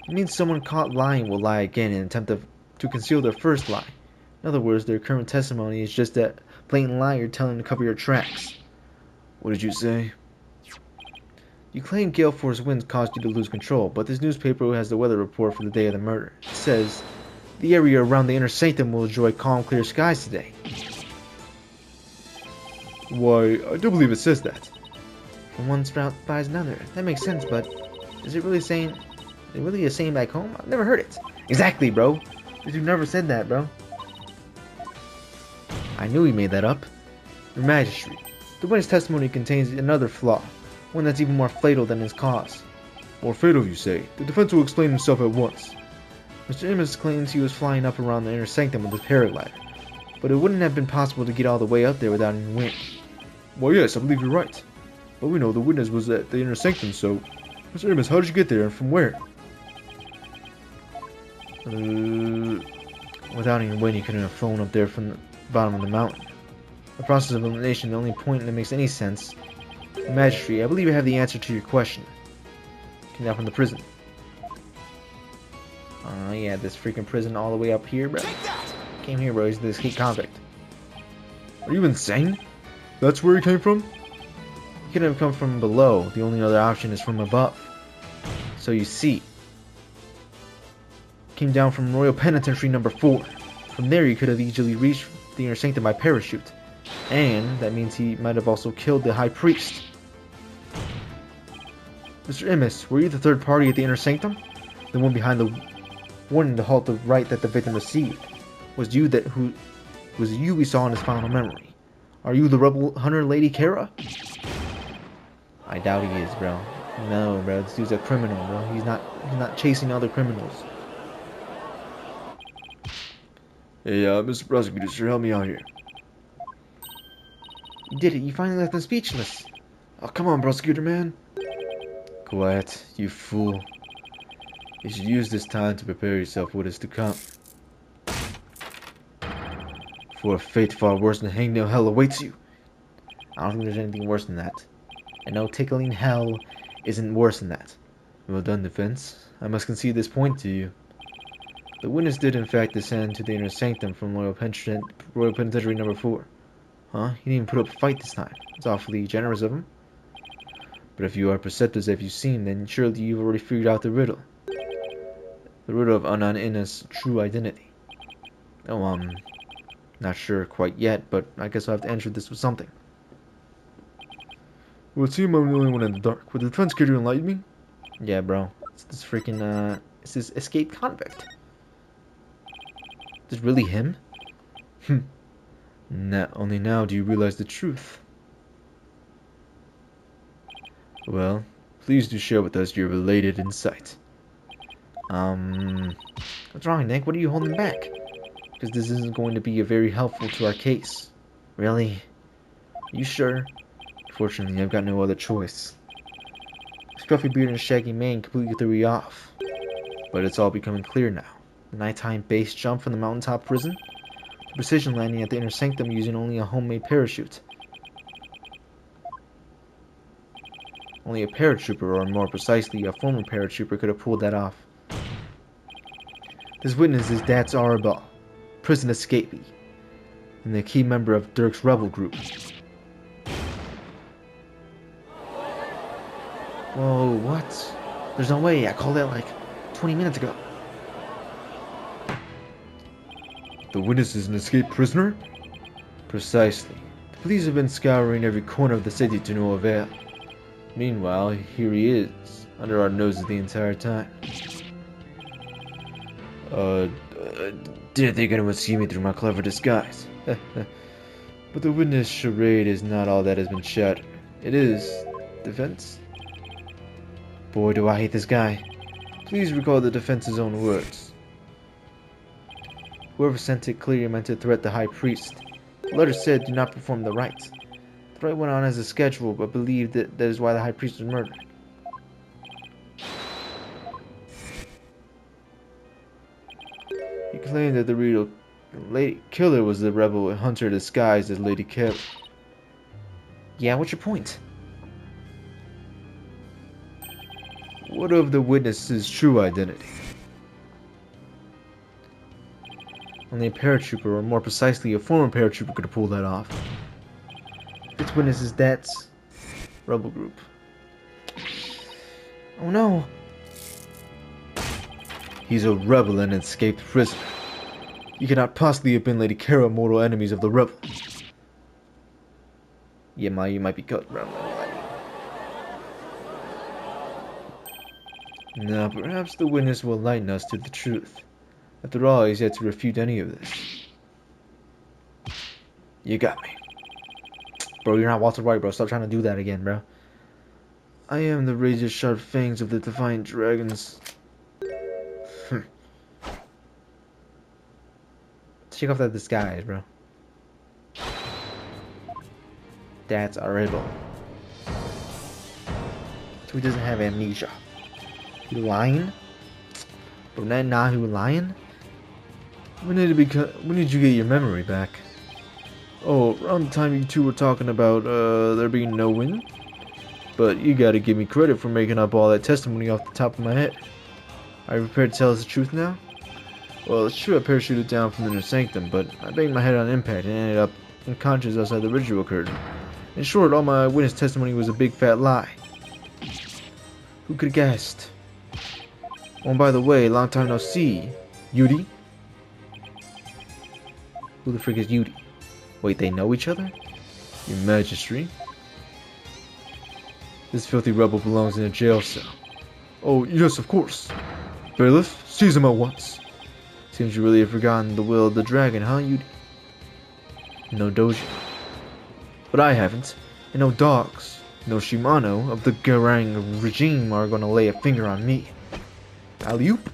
It means someone caught lying will lie again in an attempt to conceal their first lie. In other words, their current testimony is just that blatant lie you're telling to cover your tracks. What did you say? You claim gale force winds caused you to lose control, but this newspaper has the weather report for the day of the murder. It says, the area around the inner sanctum will enjoy calm, clear skies today. Why, I do believe it says that. From one sprout buys another. That makes sense, but is it really a saying back home? I've never heard it. Exactly, bro. But you never said that, bro. I knew he made that up. Your Majesty, the witness testimony contains another flaw, one that's even more fatal than his cause. More fatal, you say? The defense will explain himself at once. Mr. Amos claims he was flying up around the inner sanctum with his paraglider, but it wouldn't have been possible to get all the way up there without any wind. Well, yes, I believe you're right. But we know the witness was at the inner sanctum, so... Mr. Amos, how did you get there and from where? Without any wind, he couldn't have flown up there from the bottom of the mountain. The process of elimination, the only point that makes any sense. Majesty, I believe I have the answer to your question. Came down from the prison. Yeah, this freaking prison all the way up here, bro. Came here, bro. He's this heat convict. Are you insane? That's where he came from? He couldn't have come from below. The only other option is from above. So you see, came down from Royal Penitentiary number 4. From there, he could have easily reached the inner sanctum by parachute, and that means he might have also killed the High Priest. Mr. Immis, were you the third party at the inner sanctum? The one behind the warning to halt the right that the victim received? Was you we saw in his final memory? Are you the rebel hunter, Lady Kara? I doubt he is, bro. No, bro. This dude's a criminal, bro. He's not chasing other criminals. Hey, Mr. Prosecutor, sir, help me out here. You did it. You finally left them speechless. Oh, come on, Prosecutor, man. Quiet, you fool. You should use this time to prepare yourself for what is to come. For a fate far worse than hangnail hell awaits you. I don't think there's anything worse than that. And no tickling hell isn't worse than that. Well done, defense. I must concede this point to you. The witness did in fact descend to the inner sanctum from Royal Penitentiary number 4. Huh? He didn't even put up a fight this time. It's awfully generous of him. But if you are perceptive as you seem, then surely you've already figured out the riddle. The riddle of Anan Inna's true identity. Oh, not sure quite yet, but I guess I'll have to answer this with something. Well, it seems I'm the only one in the dark. Would the defense care to enlighten me? Yeah, bro. It's this freaking, it's this escaped convict. Is this really him? Only now do you realize the truth. Well, please do share with us your related insight. What's wrong, Nick? What are you holding back? Because this isn't going to be very helpful to our case. Really? You sure? Fortunately, I've got no other choice. Scruffy beard and shaggy mane completely threw me off. But it's all becoming clear now. The nighttime base jump from the mountaintop prison, the precision landing at the inner sanctum using only a homemade parachute. Only a paratrooper, or more precisely, a former paratrooper, could have pulled that off. This witness is Dats Arabal, prison escapee, and the key member of Dirk's rebel group. Whoa, what? There's no way, I called that like 20 minutes ago. The witness is an escaped prisoner? Precisely. The police have been scouring every corner of the city to no avail. Meanwhile, here he is, under our noses the entire time. Didn't think anyone would see me through my clever disguise. But the witness charade is not all that has been shattered. It is defense. Boy, do I hate this guy. Please recall the defense's own words. Whoever sent it clearly meant to threat the high priest. The letter said, do not perform the rite. The rite went on as a schedule, but believed that is why the high priest was murdered. He claimed that the real killer was the rebel hunter disguised as Lady Kara. Yeah, what's your point? What of the witness's true identity? Only a paratrooper, or more precisely, a former paratrooper, could have pulled that off. This witness is Dats rebel group. Oh no! He's a rebel and an escaped prisoner. He cannot possibly have been Lady Kara, mortal enemies of the rebel. Yeah, you might be cut around that line. Now, perhaps the witness will enlighten us to the truth. After all, he's yet to refute any of this. You got me. Bro, you're not Walter White, bro. Stop trying to do that again, bro. I am the razor sharp fangs of the defiant dragons. Take off that disguise, bro. That's our rebel. So he doesn't have amnesia. You lying? Bro, nah, he was lying? When did you get your memory back? Oh, around the time you two were talking about there being no wind? But you gotta give me credit for making up all that testimony off the top of my head. Are you prepared to tell us the truth now? Well, it's true I parachuted down from the inner sanctum, but I banged my head on impact and ended up unconscious outside the ritual curtain. In short, all my witness testimony was a big fat lie. Who could have guessed? Oh, and by the way, long time no see. Yudi? Who the frick is Yudi? Wait, they know each other? Your Majesty. This filthy rebel belongs in a jail cell. Oh, yes, of course. Bailiff, seize him at once. Seems you really have forgotten the will of the dragon, huh? You... No dojo. But I haven't. And no dogs, no Shimano of the Garang regime are gonna lay a finger on me. Alley-oop.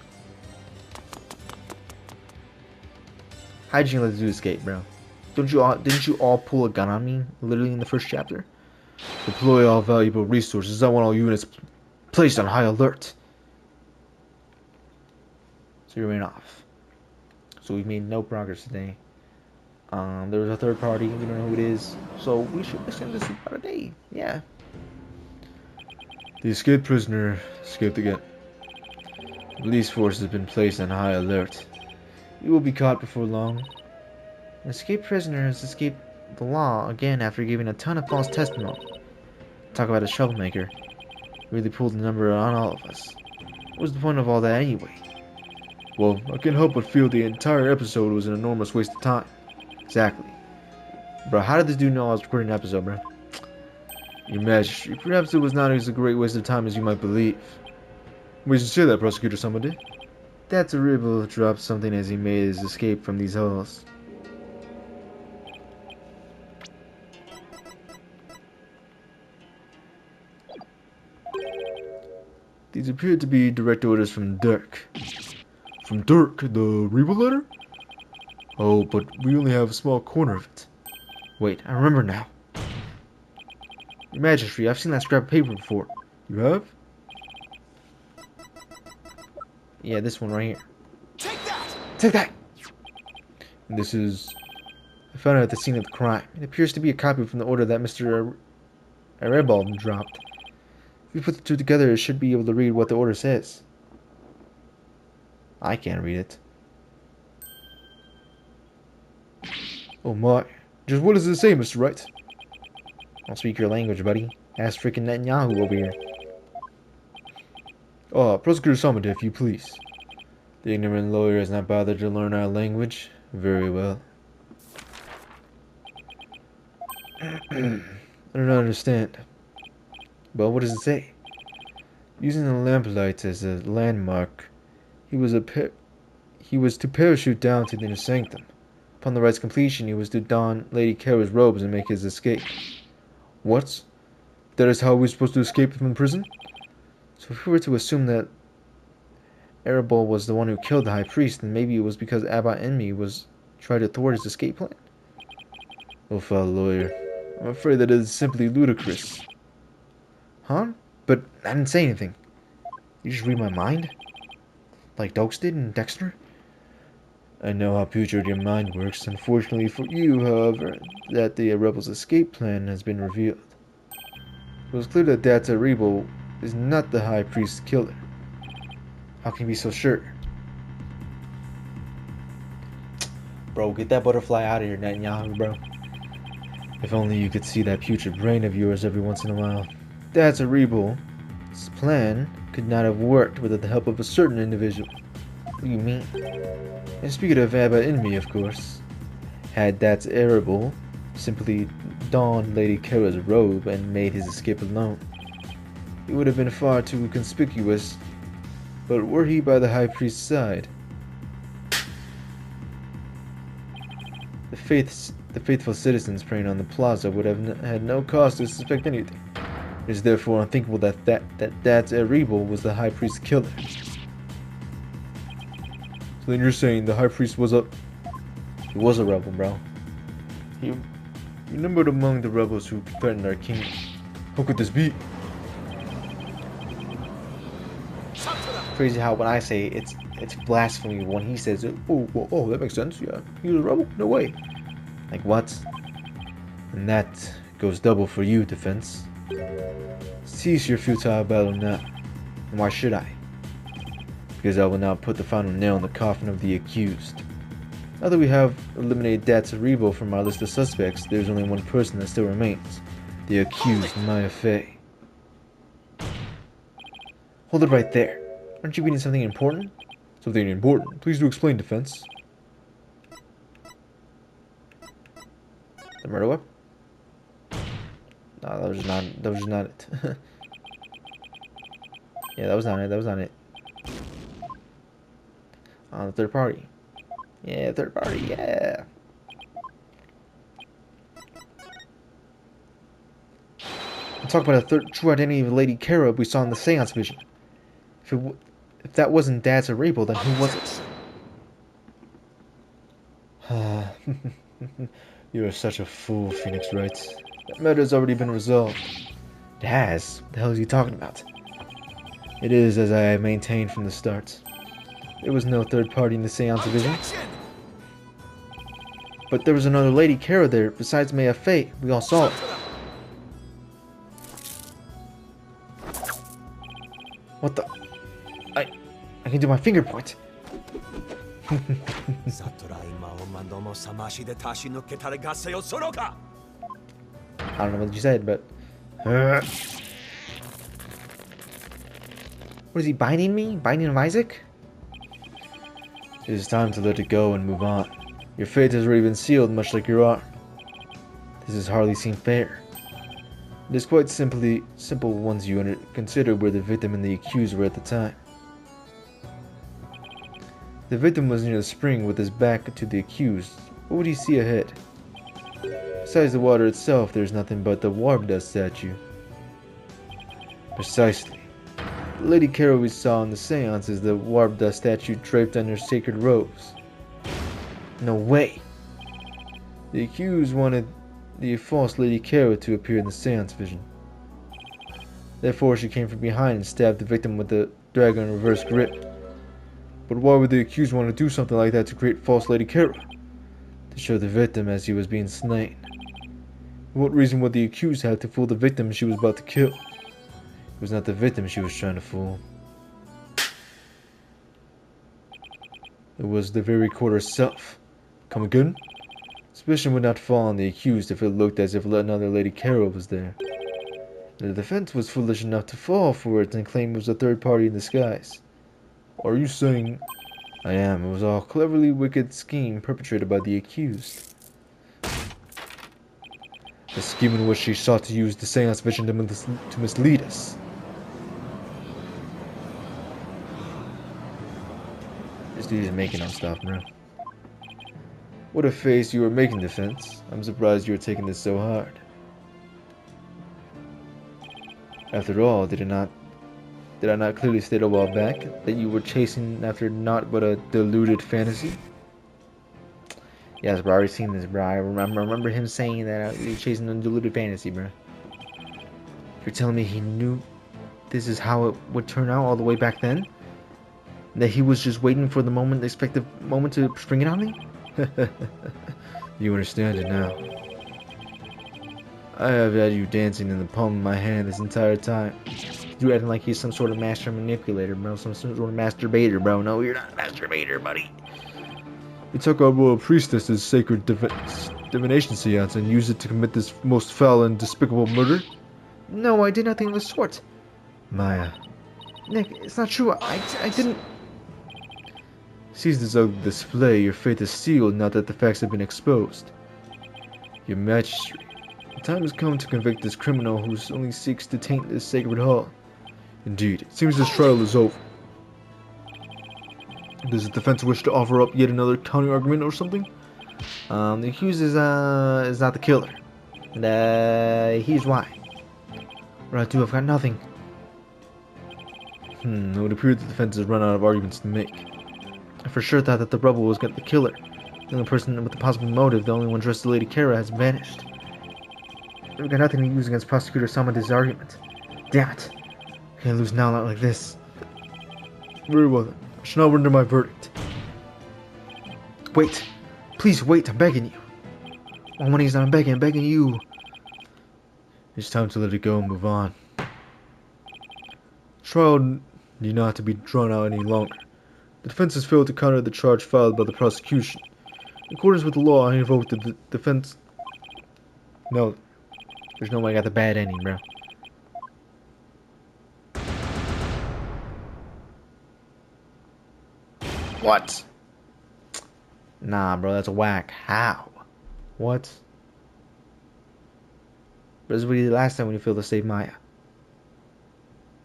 How'd you let the dude escape, bro? Didn't you all pull a gun on me, literally in the first chapter? Deploy all valuable resources. I want all units placed on high alert. So you ran off. So we've made no progress today. There was a third party. We don't know who it is. So we should listen to this about a day. Yeah. The escaped prisoner escaped again. The police force has been placed on high alert. You will be caught before long. An escaped prisoner has escaped the law again after giving a ton of false testimony. Talk about a troublemaker. Really pulled the number on all of us. What was the point of all that anyway? Well, I can't help but feel the entire episode was an enormous waste of time. Exactly. Bro, how did this dude know I was recording an episode, bro? Your Majesty, perhaps it was not as a great waste of time as you might believe. We should say that, Prosecutor somebody. That's a rebel dropped something as he made his escape from these halls. These appear to be direct orders from Dirk. From Dirk, the rebel letter? Oh, but we only have a small corner of it. Wait, I remember now. Your Majesty, I've seen that scrap of paper before. You have? Yeah, this one right here. Take that! Take that! And this is... I found it at the scene of the crime. It appears to be a copy from the order that Mr. Arrebald dropped. If we put the two together, it should be able to read what the order says. I can't read it. Oh my. Just what does it say, Mr. Wright? I'll speak your language, buddy. Ask frickin' Netanyahu over here. Prosecutor Samada, if you please. The ignorant lawyer has not bothered to learn our language. Very well. I don't understand. Well, what does it say? Using the lamplight as a landmark, he was to parachute down to the inner sanctum. Upon the rite's completion, he was to don Lady Kara's robes and make his escape. What? That is how we're supposed to escape from prison? So if we were to assume that Arabal was the one who killed the High Priest, then maybe it was because Abba Enmi was trying to thwart his escape plan? Oh, foul lawyer. I'm afraid that it is simply ludicrous. Huh? But I didn't say anything. You just read my mind? Like Dokes did in Dexter? I know how putrid your mind works. Unfortunately for you, however, that the rebels' escape plan has been revealed. It was clear that Data Rebel is not the High Priest's killer. How can you be so sure? Bro, get that butterfly out of here, Netanyahu, bro. If only you could see that putrid brain of yours every once in a while. Data Rebel's plan could not have worked without the help of a certain individual. What do you mean? And speaking of Abba Enemy, of course, had that Arable simply donned Lady Kara's robe and made his escape alone, he would have been far too conspicuous. But were he by the High Priest's side, the faithful citizens praying on the plaza would have had no cause to suspect anything. It is therefore unthinkable that Arable was the High Priest's killer. So then you're saying the High Priest was he was a rebel, bro. He numbered among the rebels who threatened our kingdom. How could this be? Crazy how when I say it's blasphemy when he says it. Oh, that makes sense. Yeah, he was a rebel. No way. Like what? And that goes double for you, defense. Cease your futile battle now. And why should I? Because I will now put the final nail in the coffin of the accused. Now that we have eliminated Data Rebo from our list of suspects, there's only one person that still remains. The accused, Maya Fey. Hold it right there. Aren't you reading something important? Something important? Please do explain, defense. The murder weapon? No, that was just not it. Yeah, that was not it. That was not it. On the third party. Yeah, third party. Yeah. Talk about a true identity of Lady Kara we saw in the seance vision. If that wasn't Dad's Arable, then who was it? You're such a fool, Phoenix Wright. That murder's already been resolved. It has? What the hell is he talking about? It is, as I maintained from the start. There was no third party in the seance division. But there was another Lady Kara there, besides Maya Fate. We all saw it. What the? I can do my finger point. I don't know what you said, but... What is he, binding me? Binding Isaac? It is time to let it go and move on. Your fate has already been sealed, much like your arm. This has hardly seemed fair. It is quite simple once you consider where the victim and the accused were at the time. The victim was near the spring with his back to the accused. What would he see ahead? Besides the water itself, there is nothing but the warp dust statue. Precisely. The Lady Kara we saw in the seance is the warp dust statue draped under sacred robes. No way! The accused wanted the false Lady Kara to appear in the seance vision. Therefore, she came from behind and stabbed the victim with the dragon reverse grip. But why would the accused want to do something like that to create false Lady Kara? To show the victim as he was being slain. What reason would the accused have to fool the victim she was about to kill? It was not the victim she was trying to fool. It was the very court herself. Come again? Suspicion would not fall on the accused if it looked as if another Lady Kara was there. The defense was foolish enough to fall for it and claim it was a third party in disguise. Are you saying... I am. It was all a cleverly wicked scheme perpetrated by the accused. A scheme in which she sought to use the seance vision to mislead us. This dude is making up stuff, bro. What a face you were making, defense. I'm surprised you were taking this so hard. After all, did I not clearly state a while back that you were chasing after naught but a deluded fantasy? Yes, bro, I already seen this, bro. I remember him saying that he was chasing a deluded fantasy, bro. You're telling me he knew this is how it would turn out all the way back then? That he was just waiting for the expected moment to spring it on me? You understand it now. I have had you dancing in the palm of my hand this entire time. You acting like he's some sort of master manipulator, bro. Some sort of masturbator, bro. No, you're not a masturbator, buddy. You took our royal priestess's sacred divination seance and used it to commit this most foul and despicable murder? No, I did nothing of the sort. Maya. Nick, it's not true. I didn't... Seize this ugly display. Your fate is sealed now that the facts have been exposed. Your Majesty, the time has come to convict this criminal who only seeks to taint this sacred hall. Indeed, it seems this trial is over. Does the defense wish to offer up yet another counter-argument or something? The accused is not the killer. And, here's why. What I do, I've got nothing. It would appear the defense has run out of arguments to make. I for sure thought that the rebel was the killer. The only person with a possible motive, the only one dressed as Lady Kara, has vanished. We've got nothing to use against Prosecutor Samade's argument. Damn it. I can't lose now, not like this. Very well then. I shall now render my verdict. Wait. Please wait, I'm begging you. My money's not, I'm begging you. It's time to let it go and move on. Trial need not to be drawn out any longer. The defense has failed to counter the charge filed by the prosecution. In accordance with the law, I invoke the defense... No. There's no way I got the bad ending, bro. What? Nah, bro, that's whack. How? What? But this is what he did last time when he failed to save Maya.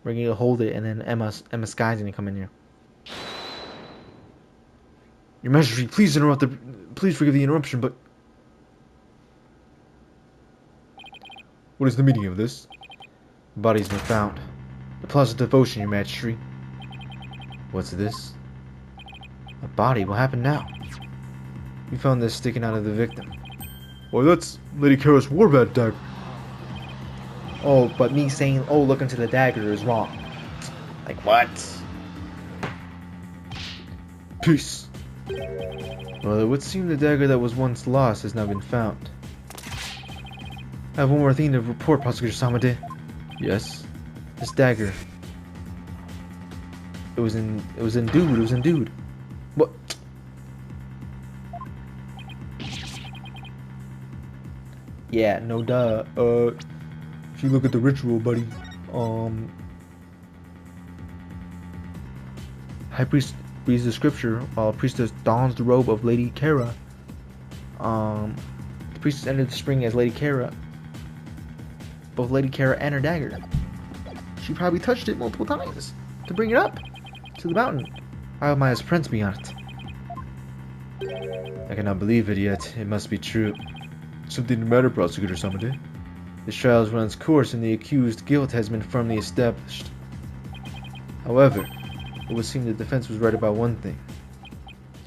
We're gonna hold it, and then Emma Sky's gonna come in here. Your Majesty, please forgive the interruption, but what is the meaning of this? The body's been found. The plus of devotion, Your Majesty. What's this? A body? What happened now? We found this sticking out of the victim. Well, that's Lady Kara's warbat dagger. Oh, but me saying, oh, look into the dagger is wrong. Like, what? Peace. Well, it would seem the dagger that was once lost has now been found. I have one more thing to report, Prosecutor Samade. Yes? This dagger. It was in dude. What? Yeah, no duh. If you look at the ritual, buddy, High Priest reads the scripture while Priestess dons the robe of Lady Kara. The Priestess entered the spring as Lady Kara. Both Lady Kara and her dagger. She probably touched it multiple times to bring it up to the mountain. I have my apprentice be on it. I cannot believe it yet. It must be true. Something the matter, Prosecutor Samade? This trial has run its course and the accused's guilt has been firmly established. However, it would seem the defense was right about one thing.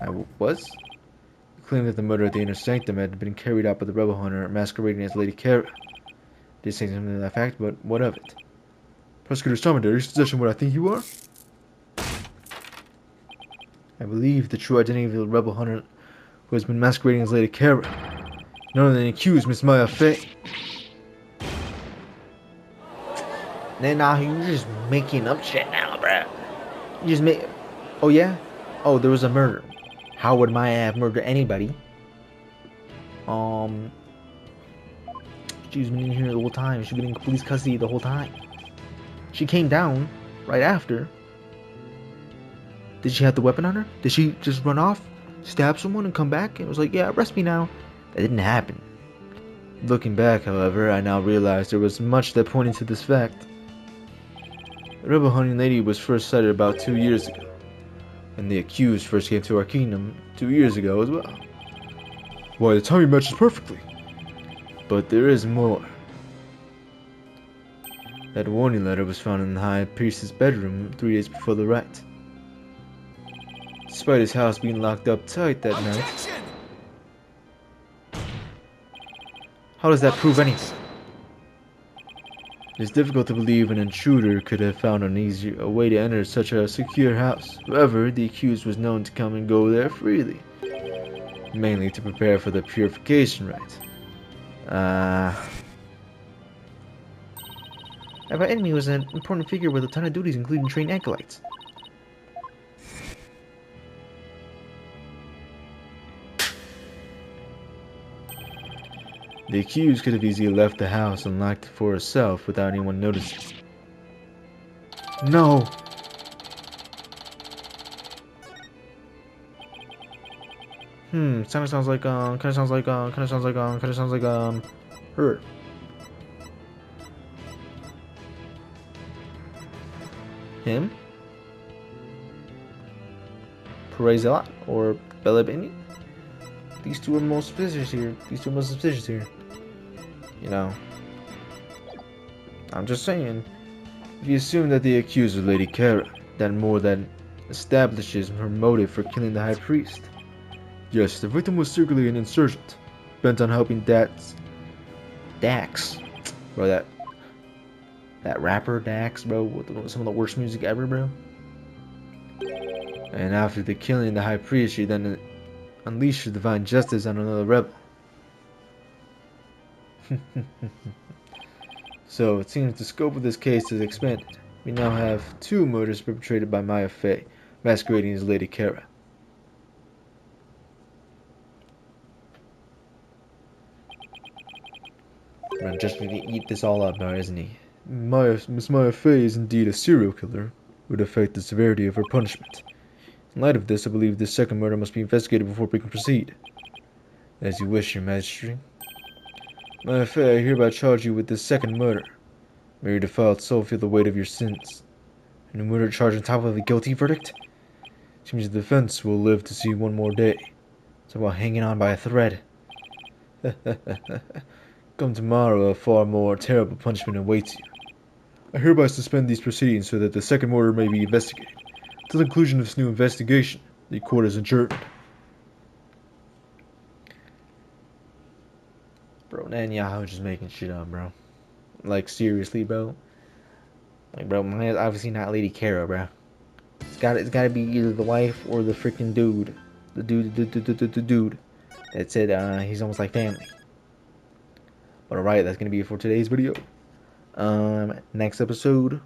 I was? He claimed that the murder at the inner sanctum had been carried out by the rebel hunter masquerading as Lady Kara. Did say something to that fact, but what of it? Prosecutor Samade, are you suggesting what I think you are? I believe the true identity of the rebel hunter who has been masquerading as Lady Kara. None other than the accused, Miss Maya Fey. Nah, you're just making up shit now, bruh. You just make... Oh, yeah? Oh, there was a murder. How would Maya have murdered anybody? She's been in here the whole time. She's been in police custody the whole time. She came down right after. Did she have the weapon on her? Did she just run off, stab someone, and come back? And was like, yeah, arrest me now. That didn't happen. Looking back, however, I now realize there was much that pointed to this fact. The rebel hunting lady was first sighted about 2 years ago, and the accused first came to our kingdom 2 years ago as well. Why, the timing matches perfectly. But there is more. That warning letter was found in the High Priest's bedroom 3 days before the rite. Despite his house being locked up tight that night, how does that prove anything? It is difficult to believe an intruder could have found a way to enter such a secure house. However, the accused was known to come and go there freely, mainly to prepare for the purification rite. Our enemy was an important figure with a ton of duties, including trained acolytes. The accused could have easily left the house and locked it for herself without anyone noticing. No! Kinda sounds like her. Him? Perez a lot or Bella Benny? These two are most suspicious here. You know. I'm just saying. If you assume that the accused was Lady Kara, that more than establishes her motive for killing the High Priest. Yes, the victim was secretly an insurgent, bent on helping Dax. Bro, that rapper Dax, bro, with some of the worst music ever, bro. And after the killing of the High Priest, she then unleashed her divine justice on another rebel. So it seems the scope of this case is expanded. We now have 2 murders perpetrated by Maya Fey, masquerading as Lady Kara. Ron just gonna eat this all up now, isn't he? Miss Maya Fey is indeed a serial killer, would affect the severity of her punishment. In light of this, I believe this second murder must be investigated before we can proceed. As you wish, Your Majesty. Maya Fey, I hereby charge you with this second murder. May your defiled soul feel the weight of your sins. And a murder charge on top of a guilty verdict? Seems the defense will live to see one more day. It's about hanging on by a thread. Come tomorrow, a far more terrible punishment awaits you. I hereby suspend these proceedings so that the second murder may be investigated. Until the conclusion of this new investigation, the court is adjourned. Bro, Netanyahu just making shit up, bro. Like, seriously, bro. Like, bro, mine is obviously not Lady Kara, bro. It's gotta be either the wife or the freaking dude. The dude that said he's almost like family. But alright, that's gonna be it for today's video. Next episode,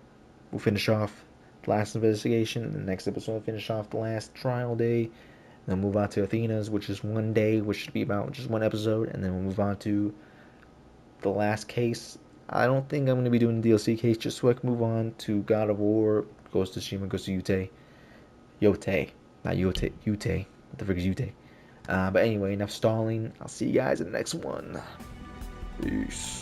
we'll finish off the last investigation. The next episode, we'll finish off the last trial day. And then move on to Athena's, which is one day, which should be about just one episode. And then we'll move on to the last case. I don't think I'm going to be doing the DLC case, just so I can move on to God of War, Ghost of Tsushima, Ghost of Yote. Not Yote. What the frick is Yote? But anyway, enough stalling. I'll see you guys in the next one. Peace.